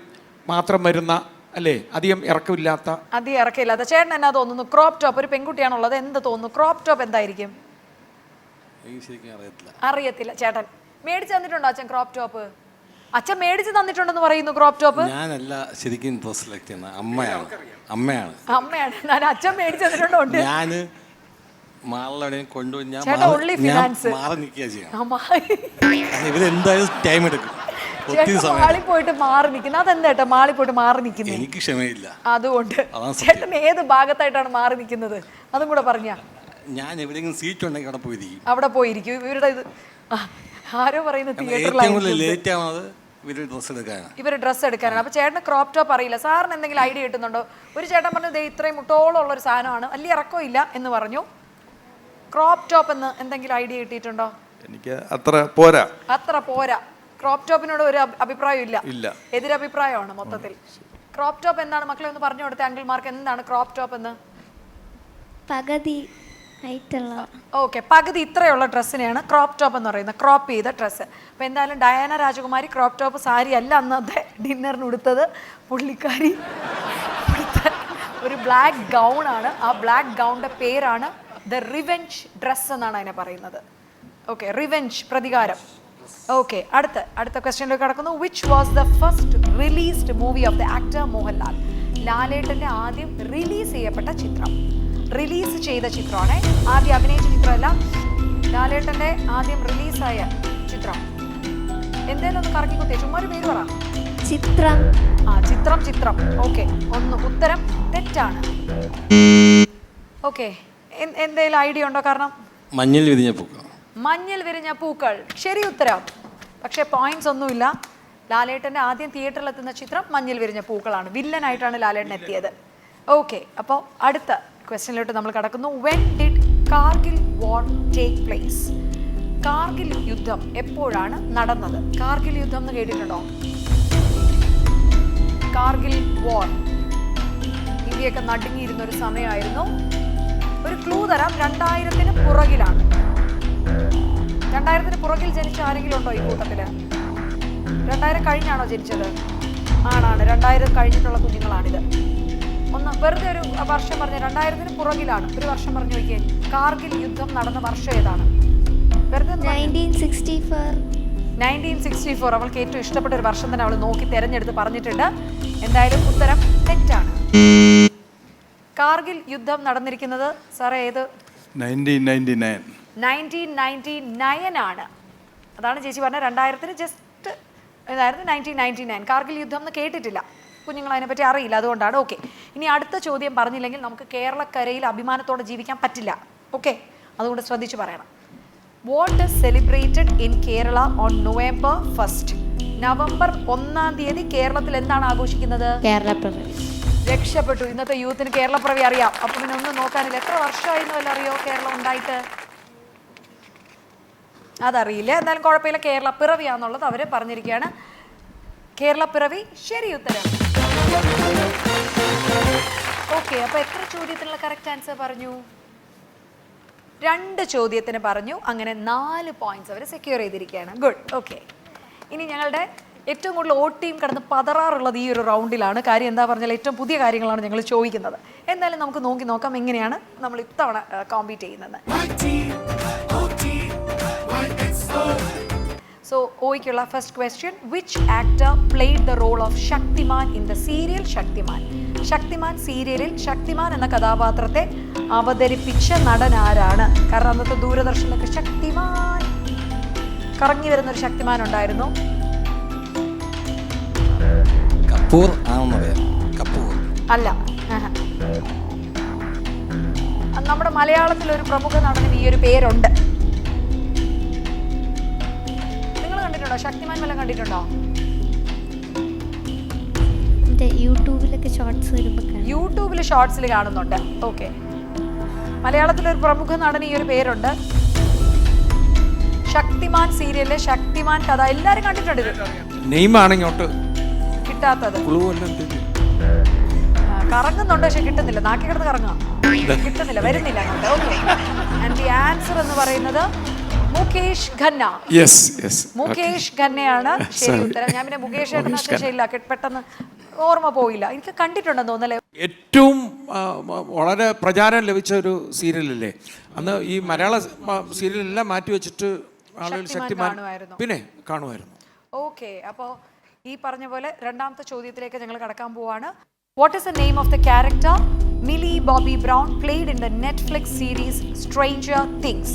മാത്രം വരുന്ന, അല്ലേ, അധികം ഇറക്കമില്ലാത്ത. അധികം ഇറക്കമില്ലാത്ത. ചേട്ടൻ എന്നാ തോന്നുന്നു? ക്രോപ്പ് ടോപ്പ്, ഒരു പെൺകുട്ടിയാണുള്ളത്, എന്ത് തോന്നുന്നു? ക്രോപ്പ് ടോപ്പ് എന്തായിരിക്കും? അറിയത്തില്ല. ചേട്ടൻ മേടിച്ചു തന്നിട്ടുണ്ടോ അച്ഛൻ ക്രോപ്പ് ടോപ്പ്? അച്ഛൻ മേടിച്ചു തന്നിട്ടുണ്ടെന്ന് പറയുന്നു ക്രോപ്പ് ടോപ്പ്. ഞാനല്ല ശരിക്കും ഡ്രസ് സെലക്ട് ചെയ്യുന്നത്, അമ്മയാണ്. ഞാൻ അച്ഛൻ മേടിച്ചു തന്നിട്ടുണ്ടോ? ഞാൻ മാളിലെവിടെയും കൊണ്ടുപോയി ഞാൻ മാറി നിൽക്കുക ചെയ്യാം. ഇവരെന്തായാലും ടൈം എടുക്കും. മാളി പോയിട്ട് മാറി നിൽക്കുന്നത് അതെന്താ? മാളി പോയിട്ട് മാറി നിൽക്കുന്നത് എനിക്ക് ക്ഷമയില്ല. അതുകൊണ്ട് ചേട്ടൻ ഏത് ഭാഗത്തായിട്ടാണ് മാറി നിൽക്കുന്നത് അതും കൂടെ പറഞ്ഞ. ഞാൻ എവിടെയെങ്കിലും സീറ്റ് ഉണ്ടെങ്കിൽ അവിടെ പോയിരിക്കും. ഇവരുടെ ഇത് ആരോ പറയുന്നത് ഇവര് ഡ്രസ്സ് എടുക്കാനാണ്. അപ്പൊ ചേട്ടന് ക്രോപ്പ് ടോപ്പ് അറിയില്ല. സാറിന് എന്തെങ്കിലും ഐഡിയ കിട്ടുന്നുണ്ടോ? ഒരു ചേട്ടൻ പറഞ്ഞു ഇത്രയും മുട്ടോളം ഉള്ള ഒരു സാധനമാണ്, വലിയ ഇറക്കം ഇല്ല എന്ന് പറഞ്ഞു. ക്രോപ്പ് ടോപ്പ് എന്ന് എന്തെങ്കിലും ഐഡിയ കിട്ടിയിട്ടുണ്ടോ? എനിക്ക് അത്ര പോരാ. ക്രോപ്പ് ടോപ്പിനോട് ഒരു അഭിപ്രായം ഇല്ല. എതിരഭിപ്രായമാണ് മൊത്തത്തിൽ. ക്രോപ്പ് ടോപ്പ് എന്താണ് മക്കളെ ഒന്ന് പറഞ്ഞു കൊടുത്തേ അങ്കിൾമാർക്ക്, എന്താണ് ക്രോപ്പ് ടോപ്പ് എന്ന്? പകുതി. ഓക്കെ, പകുതി ഇത്രയുള്ള ഡ്രസ്സിനെയാണ് ക്രോപ്പ് ടോപ്പ് എന്ന് പറയുന്നത്, ക്രോപ്പ് ചെയ്ത ഡ്രസ്സ്. അപ്പോൾ എന്തായാലും ഡയാന രാജകുമാരി ക്രോപ്പ് ടോപ്പ് സാരി അല്ല അന്നത്തെ ഡിന്നറിന് ഉടുത്തത്. പുള്ളിക്കാരി ഒരു ബ്ലാക്ക് ഗൗണാണ്. ആ ബ്ലാക്ക് ഗൗണിൻ്റെ പേരാണ് ദ റിവെഞ്ച് ഡ്രസ് എന്നാണ് അതിനെ പറയുന്നത്. ഓക്കെ, റിവെഞ്ച്, പ്രതികാരം. ഓക്കെ, അടുത്ത ക്വസ്റ്റ്യനിലേക്ക് കടക്കുന്നു. Which was the first released movie of the actor Mohanlal? ലാലേട്ടൻ്റെ ആദ്യം റിലീസ് ചെയ്യപ്പെട്ട ചിത്രം, റിലീസ് ചെയ്ത ചിത്രമാണ്, ആദ്യം അഭിനയിച്ച ചിത്രമല്ല. ലാലേട്ടൻ്റെ ആദ്യം റിലീസായ ചിത്രം എന്തേലും ഒന്ന് കറക്കിക്കുട്ടിയെ, ചുമ്മാ ഒരു പേര് പറ. ചിത്രം. ഓക്കെ, ഉത്തരം തെറ്റാണ്. ഓക്കെ, എന്തേലും ഐഡിയ ഉണ്ടോ? കാരണം മഞ്ഞിൽ വിരിഞ്ഞ പൂക്കൾ ശരി ഉത്തരം. പക്ഷേ പോയിന്റ്സ് ഒന്നുമില്ല. ലാലേട്ടൻ്റെ ആദ്യം തിയേറ്ററിലെത്തുന്ന ചിത്രം മഞ്ഞിൽ വിരിഞ്ഞ പൂക്കളാണ്. വില്ലനായിട്ടാണ് ലാലേട്ടൻ എത്തിയത്. ഓക്കെ, അപ്പോൾ അടുത്ത ക്വസ്റ്റ്യനിലോട്ട് നമ്മൾ കടക്കുന്നു. When did Kargil war take place? Kargil യുദ്ധം എപ്പോഴാണ് നടന്നത്? കാർഗിൽ യുദ്ധം എന്ന് കേട്ടിട്ടുണ്ടോ? കാർഗിൽ വാർ ഇന്ത്യയൊക്കെ നടുങ്ങിയിരുന്ന ഒരു സമയമായിരുന്നു. ഒരു ക്ലൂ തരാം, 2000-ന് പുറകിലാണ്. 2000-ന് പുറകിൽ ജനിച്ച ആരെങ്കിലും ഉണ്ടോ ഈ കൂട്ടത്തില്? 2000 കഴിഞ്ഞാണോ ജനിച്ചത്? ആണാണ്, 2000 കഴിഞ്ഞിട്ടുള്ള കുഞ്ഞുങ്ങളാണിത്. ഒന്ന് വെറുതെ ഒരു വർഷം പറഞ്ഞ, 2000-ന് പുറകിലാണ്. ഒരു വർഷം പറഞ്ഞു നോക്കിയേ, കാർഗിൽ യുദ്ധം നടന്ന വർഷം ഏതാണ്? വെറുതെ 1964. അവൾക്ക് ഏറ്റവും ഇഷ്ടപ്പെട്ട ഒരു വർഷം തന്നെ അവൾ നോക്കി തെരഞ്ഞെടുത്ത് പറഞ്ഞിട്ടുണ്ട്. എന്തായാലും ഉത്തരം തെറ്റാണ്. കാർഗിൽ യുദ്ധം നടന്നിരിക്കുന്നത് സാറേ ഏത്? 1999 ആണ്. അതാണ് ചേച്ചി പറഞ്ഞ 2000-ന് ജസ്റ്റ് ഇതായിരുന്നു 1999. കാർഗിൽ യുദ്ധം എന്ന് കേട്ടിട്ടില്ല, കുഞ്ഞുങ്ങൾ അതിനെപ്പറ്റി അറിയില്ല, അതുകൊണ്ടാണ്. ഓക്കെ, ഇനി അടുത്ത ചോദ്യം പറഞ്ഞില്ലെങ്കിൽ നമുക്ക് കേരളക്കരയിൽ അഭിമാനത്തോടെ ജീവിക്കാൻ പറ്റില്ല. ഓക്കെ, അതുകൊണ്ട് ശ്രദ്ധിച്ച് പറയണം. What is celebrated in Kerala on November 1st? November 1-ാം തീയതി കേരളത്തിൽ എന്താണ് ആഘോഷിക്കുന്നത്? കേരളപ്പിറവി. രക്ഷപ്പെട്ടു. ഇന്നത്തെ യൂത്തിന് കേരളപ്പിറവി അറിയാം. അപ്പം പിന്നെ ഒന്നും നോക്കാനില്ല. എത്ര വർഷമായിരുന്നു അല്ല അറിയോ കേരളം ഉണ്ടായിട്ട്? അതറിയില്ല, എന്തായാലും കുഴപ്പമില്ല. കേരള പിറവിയാന്നുള്ളത് അവർ പറഞ്ഞിരിക്കുകയാണ്. കേരള പിറവി ശരി ഉത്തരം. ഓക്കെ, അപ്പോൾ എത്ര ചോദ്യത്തിനുള്ള കറക്റ്റ് ആൻസർ പറഞ്ഞു? 2 ചോദ്യത്തിന് പറഞ്ഞു. അങ്ങനെ 4 പോയിന്റ്സ് അവർ സെക്യൂർ ചെയ്തിരിക്കുകയാണ്. ഗുഡ്. ഓക്കെ, ഇനി ഞങ്ങളുടെ ഏറ്റവും കൂടുതൽ ടീം കിടന്ന് പതറാറുള്ളത് ഈ ഒരു റൗണ്ടിലാണ്. കാര്യം എന്താ പറഞ്ഞാൽ ഏറ്റവും പുതിയ കാര്യങ്ങളാണ് ഞങ്ങൾ ചോദിക്കുന്നത്. എന്തായാലും നമുക്ക് നോക്കാം എങ്ങനെയാണ് നമ്മൾ ഇത്തവണ കോമ്പീറ്റ് ചെയ്യുന്നത്. സോ ഓയ്ക്കുള്ള first question, which actor played the role of Shaktimaan in the serial Shaktimaan? Shaktimaan സീരിയലിൽ ശക്തിമാൻ എന്ന കഥാപാത്രത്തെ അവതരിപ്പിച്ച നടൻ ആരാണ്? കാരണം അന്നത്തെ ദൂരദർശനിലൊക്കെ ശക്തിമാൻ കറങ്ങി വരുന്നൊരു ശക്തിമാൻ ഉണ്ടായിരുന്നു. കപൂർ ആണെന്നറിയാം. കപൂർ അല്ല. നമ്മുടെ മലയാളത്തിലൊരു പ്രമുഖ നടനും ഈ ഒരു പേരുണ്ട്. നിങ്ങൾ കണ്ടിട്ടുണ്ടോ? ശക്തിമാൻ വല്ലതും കണ്ടിട്ടുണ്ടോ? യൂട്യൂബിലൊക്കെ ഷോർട്സ് വരുമ്പോൾ യൂട്യൂബിൽ ഷോർട്സിൽ കാണുന്നുണ്ട്. ഓക്കെ, മലയാളത്തിലൊരു പ്രമുഖ നടൻ ഈ ഒരു പേരുണ്ട്. ശക്തിമാൻ സീരിയലിലെ ശക്തിമാൻ കഥ എല്ലാവരും കണ്ടിട്ടുണ്ട്. ഇത് നെയ്മാണ് ഇങ്ങോട്ട് കിട്ടാത്തത്. കറങ്ങുന്നുണ്ട് പക്ഷെ കിട്ടുന്നില്ല. നാക്കി കിടന്ന് കറങ്ങാം, കിട്ടുന്നില്ല, വരുന്നില്ല അങ്ങോട്ട്. ഓക്കെ, ആൻഡ് ദി ആൻസർ എന്ന് പറയുന്നത് മുകേഷ് ഖന്ന. മുകേഷ് ഖന്നയാണ് ശരി ഉത്തരം. ഞാൻ പിന്നെ മുകേഷ് ശരിയില്ല, പെട്ടെന്ന് ഓർമ്മ പോയില്ല. എനിക്ക് കണ്ടിട്ടുണ്ടെന്ന് തോന്നല്ലേ. ഏറ്റവും വളരെ പ്രചാരം ലഭിച്ച ഒരു സീരിയലല്ലേ അന്ന്. ഈ മലയാള സീരിയലെല്ലാം മാറ്റി വെച്ചിട്ട് ആളുകൾ ശക്തിമാൻ പിന്നെ കാണുമായിരുന്നു. ഓക്കെ, അപ്പോൾ ഈ പറഞ്ഞ പോലെ രണ്ടാമത്തെ ചോദ്യത്തിലേക്ക് ഞങ്ങൾ കടക്കാൻ പോവാണ്. What is the name of the character Millie Bobby Brown played in the Netflix series Stranger Things?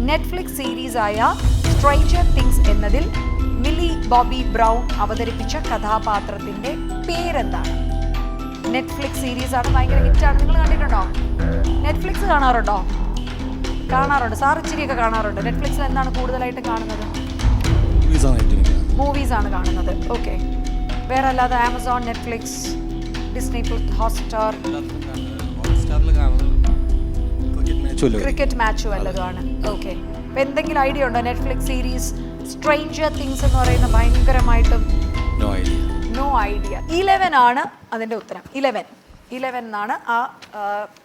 Netflix series ആയ സ്ട്രേഞ്ചർ തിങ്സ് എന്നതിൽ മിലി ബോബി ബ്രൗൺ അവതരിപ്പിച്ച കഥാപാത്രത്തിന്റെ പേരെന്താണ്? നെറ്റ്ഫ്ലിക്സ് സീരീസ് ആണ്, ഭയങ്കര ഹിറ്റാണ്. നിങ്ങൾ കണ്ടിട്ടുണ്ടോ? നെറ്റ്ഫ്ലിക്സ് കാണാറുണ്ടോ? കാണാറുണ്ട്. സാർ ഇച്ചിരിയൊക്കെ കാണാറുണ്ട്. നെറ്റ്ഫ്ലിക്സിൽ എന്താണ് കൂടുതലായിട്ട് കാണുന്നത്? മൂവീസ് ആണ് കാണുന്നത്. ഓക്കെ, വേറെ അല്ലാതെ Amazon, Netflix, Disney plus, Hotstar, cricket മാച്ചും വല്ലതുമാണ്. ഓക്കെ, അപ്പോൾ എന്തെങ്കിലും ഐഡിയ ഉണ്ടോ? നെറ്റ്ഫ്ലിക്സ് സീരീസ് സ്ട്രേഞ്ചർ തിങ്സ് എന്ന് പറയുന്ന ഭയങ്കരമായിട്ടും നോ ഐഡിയ. 11 ആണ് അതിൻ്റെ ഉത്തരം. 11 എന്നാണ് ആ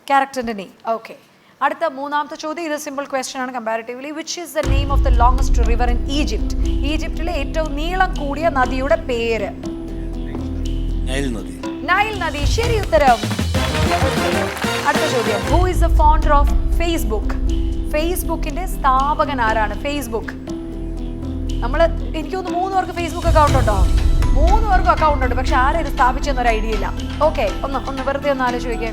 ക്യാരക്ടറിൻ്റെ നെയിം. ഓക്കെ, അടുത്ത മൂന്നാമത്തെ ചോദ്യം. ഇത് സിമ്പിൾ ക്വസ്റ്റ്യൻ ആണ് comparatively. Which is the name of the longest river in Egypt? ഈജിപ്തിലെ ഏറ്റവും നീളം കൂടിയ നദിയുടെ പേര്? നൈൽ നദി ശരി ഉത്തരം. അടുത്ത ചോദ്യം. Who is the founder of Facebook? ഫേസ്ബുക്കിന്റെ സ്ഥാപകൻ ആരാണ്? ഫേസ്ബുക്ക് എനിക്ക് തോന്നുന്നു 3 പേർക്ക് ഫേസ്ബുക്ക് അക്കൗണ്ട് ഉണ്ടോ? 3 പേർക്കും അക്കൗണ്ട് ഉണ്ട്, പക്ഷെ ആരും ഇത് സ്ഥാപിച്ചെന്നൊരു ഐഡിയ ഇല്ല. ഓക്കെ, ഒന്ന് വെറുതെ ഒന്ന് ആലോചിക്കുക.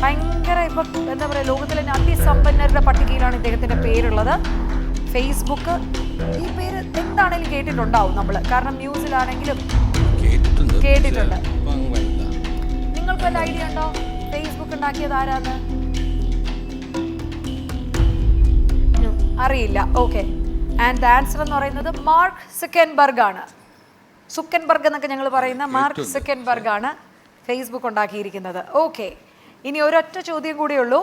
ഭയങ്കര ഇപ്പം എന്താ പറയുക, ലോകത്തിലെ അതിസമ്പന്നരുടെ പട്ടികയിലാണ് ഇദ്ദേഹത്തിന്റെ പേരുള്ളത്. ഫേസ്ബുക്ക് ഈ പേര് എന്താണെങ്കിലും കേട്ടിട്ടുണ്ടാവും നമ്മൾ, കാരണം ന്യൂസിലാണെങ്കിലും കേട്ടിട്ടുണ്ട്. നിങ്ങൾക്ക് വല്ല ഐഡിയ ഉണ്ടോ ഫേസ്ബുക്ക് ഉണ്ടാക്കിയത് ആരാന്ന്? അറിയില്ല. ഓക്കെ, ആൻഡ് ദ ആൻസർ എന്ന് പറയുന്നത് മാർക്ക് സുക്കൻബർഗ് ആണ്. സുക്കൻബർഗ് എന്നൊക്കെ ഞങ്ങൾ പറയുന്ന മാർക്ക് സുക്കൻബർഗ് ആണ് ഫേസ്ബുക്ക് ഉണ്ടാക്കിയിരിക്കുന്നത്. ഓക്കെ, ഇനി ഒരൊറ്റ ചോദ്യം കൂടിയേ ഉള്ളൂ.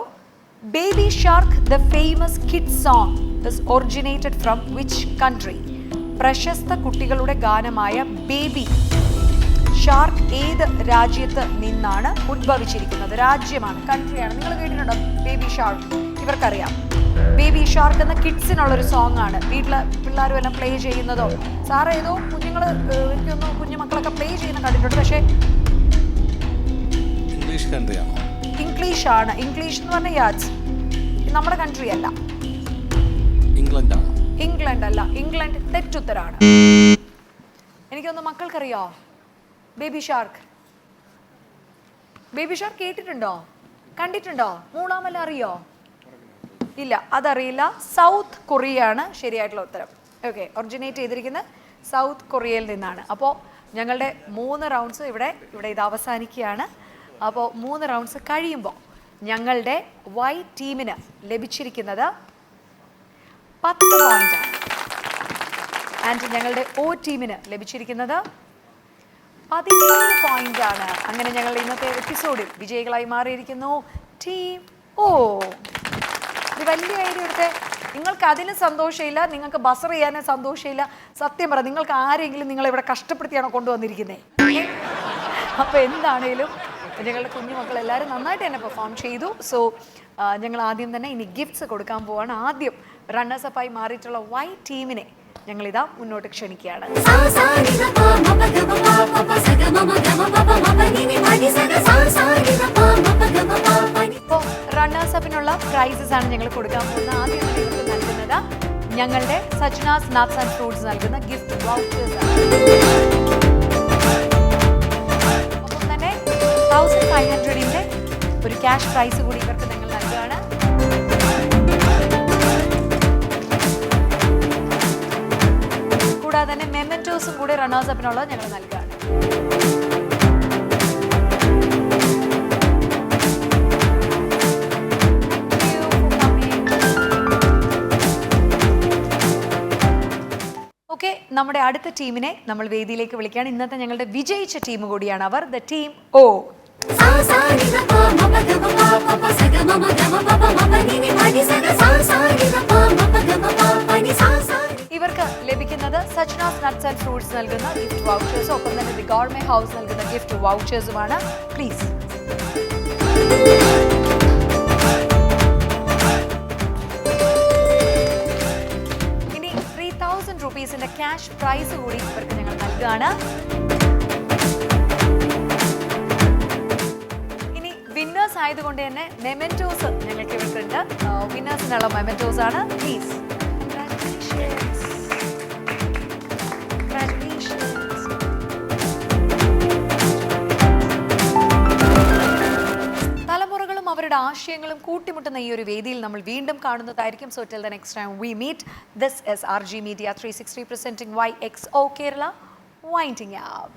Baby shark the famous kid song is originated from which country? പ്രശസ്ത കുട്ടികളുടെ ഗാനമായ ബേബി ഷാർക്ക് ഏത് രാജ്യത്ത് നിന്നാണ് ഉദ്ഭവിച്ചിരിക്കുന്നത്? രാജ്യമാണ്, കൺട്രിയാണ്. നിങ്ങൾ കേട്ടിട്ടുണ്ടോ ബേബി ഷാർക്ക്? ഇവർക്കറിയാം. ബേബി ഷാർക്ക് എന്ന കിഡ്സിനുള്ളൊരു സോങ് ആണ്. വീട്ടിലെ പിള്ളേരും എല്ലാം പ്ലേ ചെയ്യുന്നതോ. സാറ് ഏതോ കുഞ്ഞുങ്ങൾ എനിക്കൊന്ന് കുഞ്ഞുമക്കളൊക്കെ പ്ലേ ചെയ്യുന്ന കണ്ടിട്ടുണ്ട്, പക്ഷേ ഇംഗ്ലീഷ് ആണ്. ഇംഗ്ലീഷ് എന്ന് പറഞ്ഞാൽ നമ്മുടെ കൺട്രി അല്ല. ഇംഗ്ലണ്ട് അല്ല. ഇംഗ്ലണ്ട് തെറ്റുത്തരാണ്. എനിക്കൊന്ന് മക്കൾക്കറിയോ ബേബി ഷാർക്ക്? ബേബി ഷാർക്ക് കേട്ടിട്ടുണ്ടോ? കണ്ടിട്ടുണ്ടോ? മൂളാമല്ല അറിയോ? ഇല്ല, അതറിയില്ല. സൗത്ത് കൊറിയയാണ് ശരിയായിട്ടുള്ള ഉത്തരം. ഓക്കെ, ഒറിജിനേറ്റ് ചെയ്തിരിക്കുന്നത് സൗത്ത് കൊറിയയിൽ നിന്നാണ്. അപ്പോൾ ഞങ്ങളുടെ 3 റൗണ്ട്സ് ഇവിടെ ഇത് അവസാനിക്കുകയാണ്. അപ്പോൾ 3 റൗണ്ട്സ് കഴിയുമ്പോൾ ഞങ്ങളുടെ വൈറ്റ് ടീമിന് ലഭിച്ചിരിക്കുന്നത് 10 പോയിന്റാണ്. ആൻഡ് ഞങ്ങളുടെ ഒ ടീമിന് ലഭിച്ചിരിക്കുന്നത് 17 പോയിന്റാണ്. അങ്ങനെ ഞങ്ങൾ ഇന്നത്തെ എപ്പിസോഡിൽ വിജയികളായി മാറിയിരിക്കുന്നു ടീം ഓ. ഇത് വലിയ ഐഡിയ എടുത്തേ. നിങ്ങൾക്ക് അതിലും സന്തോഷമില്ല, നിങ്ങൾക്ക് ബസർ ചെയ്യാനും സന്തോഷമില്ല. സത്യം പറ, നിങ്ങൾക്ക് ആരെങ്കിലും നിങ്ങളെ ഇവിടെ കഷ്ടപ്പെടുത്തിയാണോ കൊണ്ടുവന്നിരിക്കുന്നത്? അപ്പോൾ എന്താണേലും ഞങ്ങളുടെ കുഞ്ഞുമക്കൾ എല്ലാവരും നന്നായിട്ട് തന്നെ പെർഫോം ചെയ്തു. സോ ഞങ്ങൾ ആദ്യം തന്നെ ഇനി ഗിഫ്റ്റ്സ് കൊടുക്കാൻ പോവാണ്. ആദ്യം റണ്ണേഴ്സപ്പായി മാറിയിട്ടുള്ള വൈറ്റ് ടീമിനെ ഞങ്ങളിതാ മുന്നോട്ട് ക്ഷണിക്കുകയാണ്. ഇപ്പോൾ റണ്ണേഴ്സപ്പിനുള്ള പ്രൈസസ് ആണ് ഞങ്ങൾ കൊടുക്കാൻ പോകുന്നത്. ആദ്യം നിങ്ങൾക്ക് നൽകുന്നത് ഞങ്ങളുടെ സജ്നാസ് നട്ട്സ് ആൻഡ് ഫ്രൂട്ട്സ് നൽകുന്ന ഗിഫ്റ്റ് വൗച്ചേഴ്സ് ആണ്. ഒപ്പം തന്നെ 1500-ന്റെ ഒരു ക്യാഷ് പ്രൈസ് കൂടി ഇവർക്ക് ഞങ്ങൾ നൽകുകയാണ്. കൂടാതെ തന്നെ മെമന്റോസും കൂടി റണ്ണേഴ്സപ്പിനുള്ളത് ഞങ്ങൾ നൽകുകയാണ്. ഓക്കെ, നമ്മുടെ അടുത്ത ടീമിനെ നമ്മൾ വേദിയിലേക്ക് വിളിക്കുകയാണ്. ഇന്നത്തെ ഞങ്ങളുടെ വിജയിച്ച ടീം കൂടിയാണ് അവർ, ദ ടീം ഓ. ഇവർക്ക് ലഭിക്കുന്നത് സജ്നാസ് നട്ട്സ് ആൻഡ് ഫ്രൂട്ട്സ് നൽകുന്ന ഗിഫ്റ്റ് വൗച്ചേഴ്സും ഒപ്പം തന്നെ ദി ഗോർമേ ഹൗസ് നൽകുന്ന ഗിഫ്റ്റ് വൗച്ചേഴ്സുമാണ്. പ്ലീസ്. ഇനി 3000 റുപ്പീസിന്റെ ക്യാഷ് പ്രൈസ് കൂടി ഇവർക്ക് ഞങ്ങൾ നൽകുകയാണ്. ഇനി വിന്നേഴ്സ് ആയതുകൊണ്ട് തന്നെ മെമന്റോസ് ഞങ്ങൾക്ക് ഇവർക്കുണ്ട്. വിന്നേഴ്സിനുള്ള മെമന്റോസ് ആണ്. പ്ലീസ്. തലമുറകളും അവരുടെ ആശയങ്ങളും കൂട്ടിമുട്ടുന്ന ഈ ഒരു വേദിയിൽ നമ്മൾ വീണ്ടും കാണുന്നതായിരിക്കും. So till the next time we meet, this is RG Media 360 presenting YXO Kerala winding up.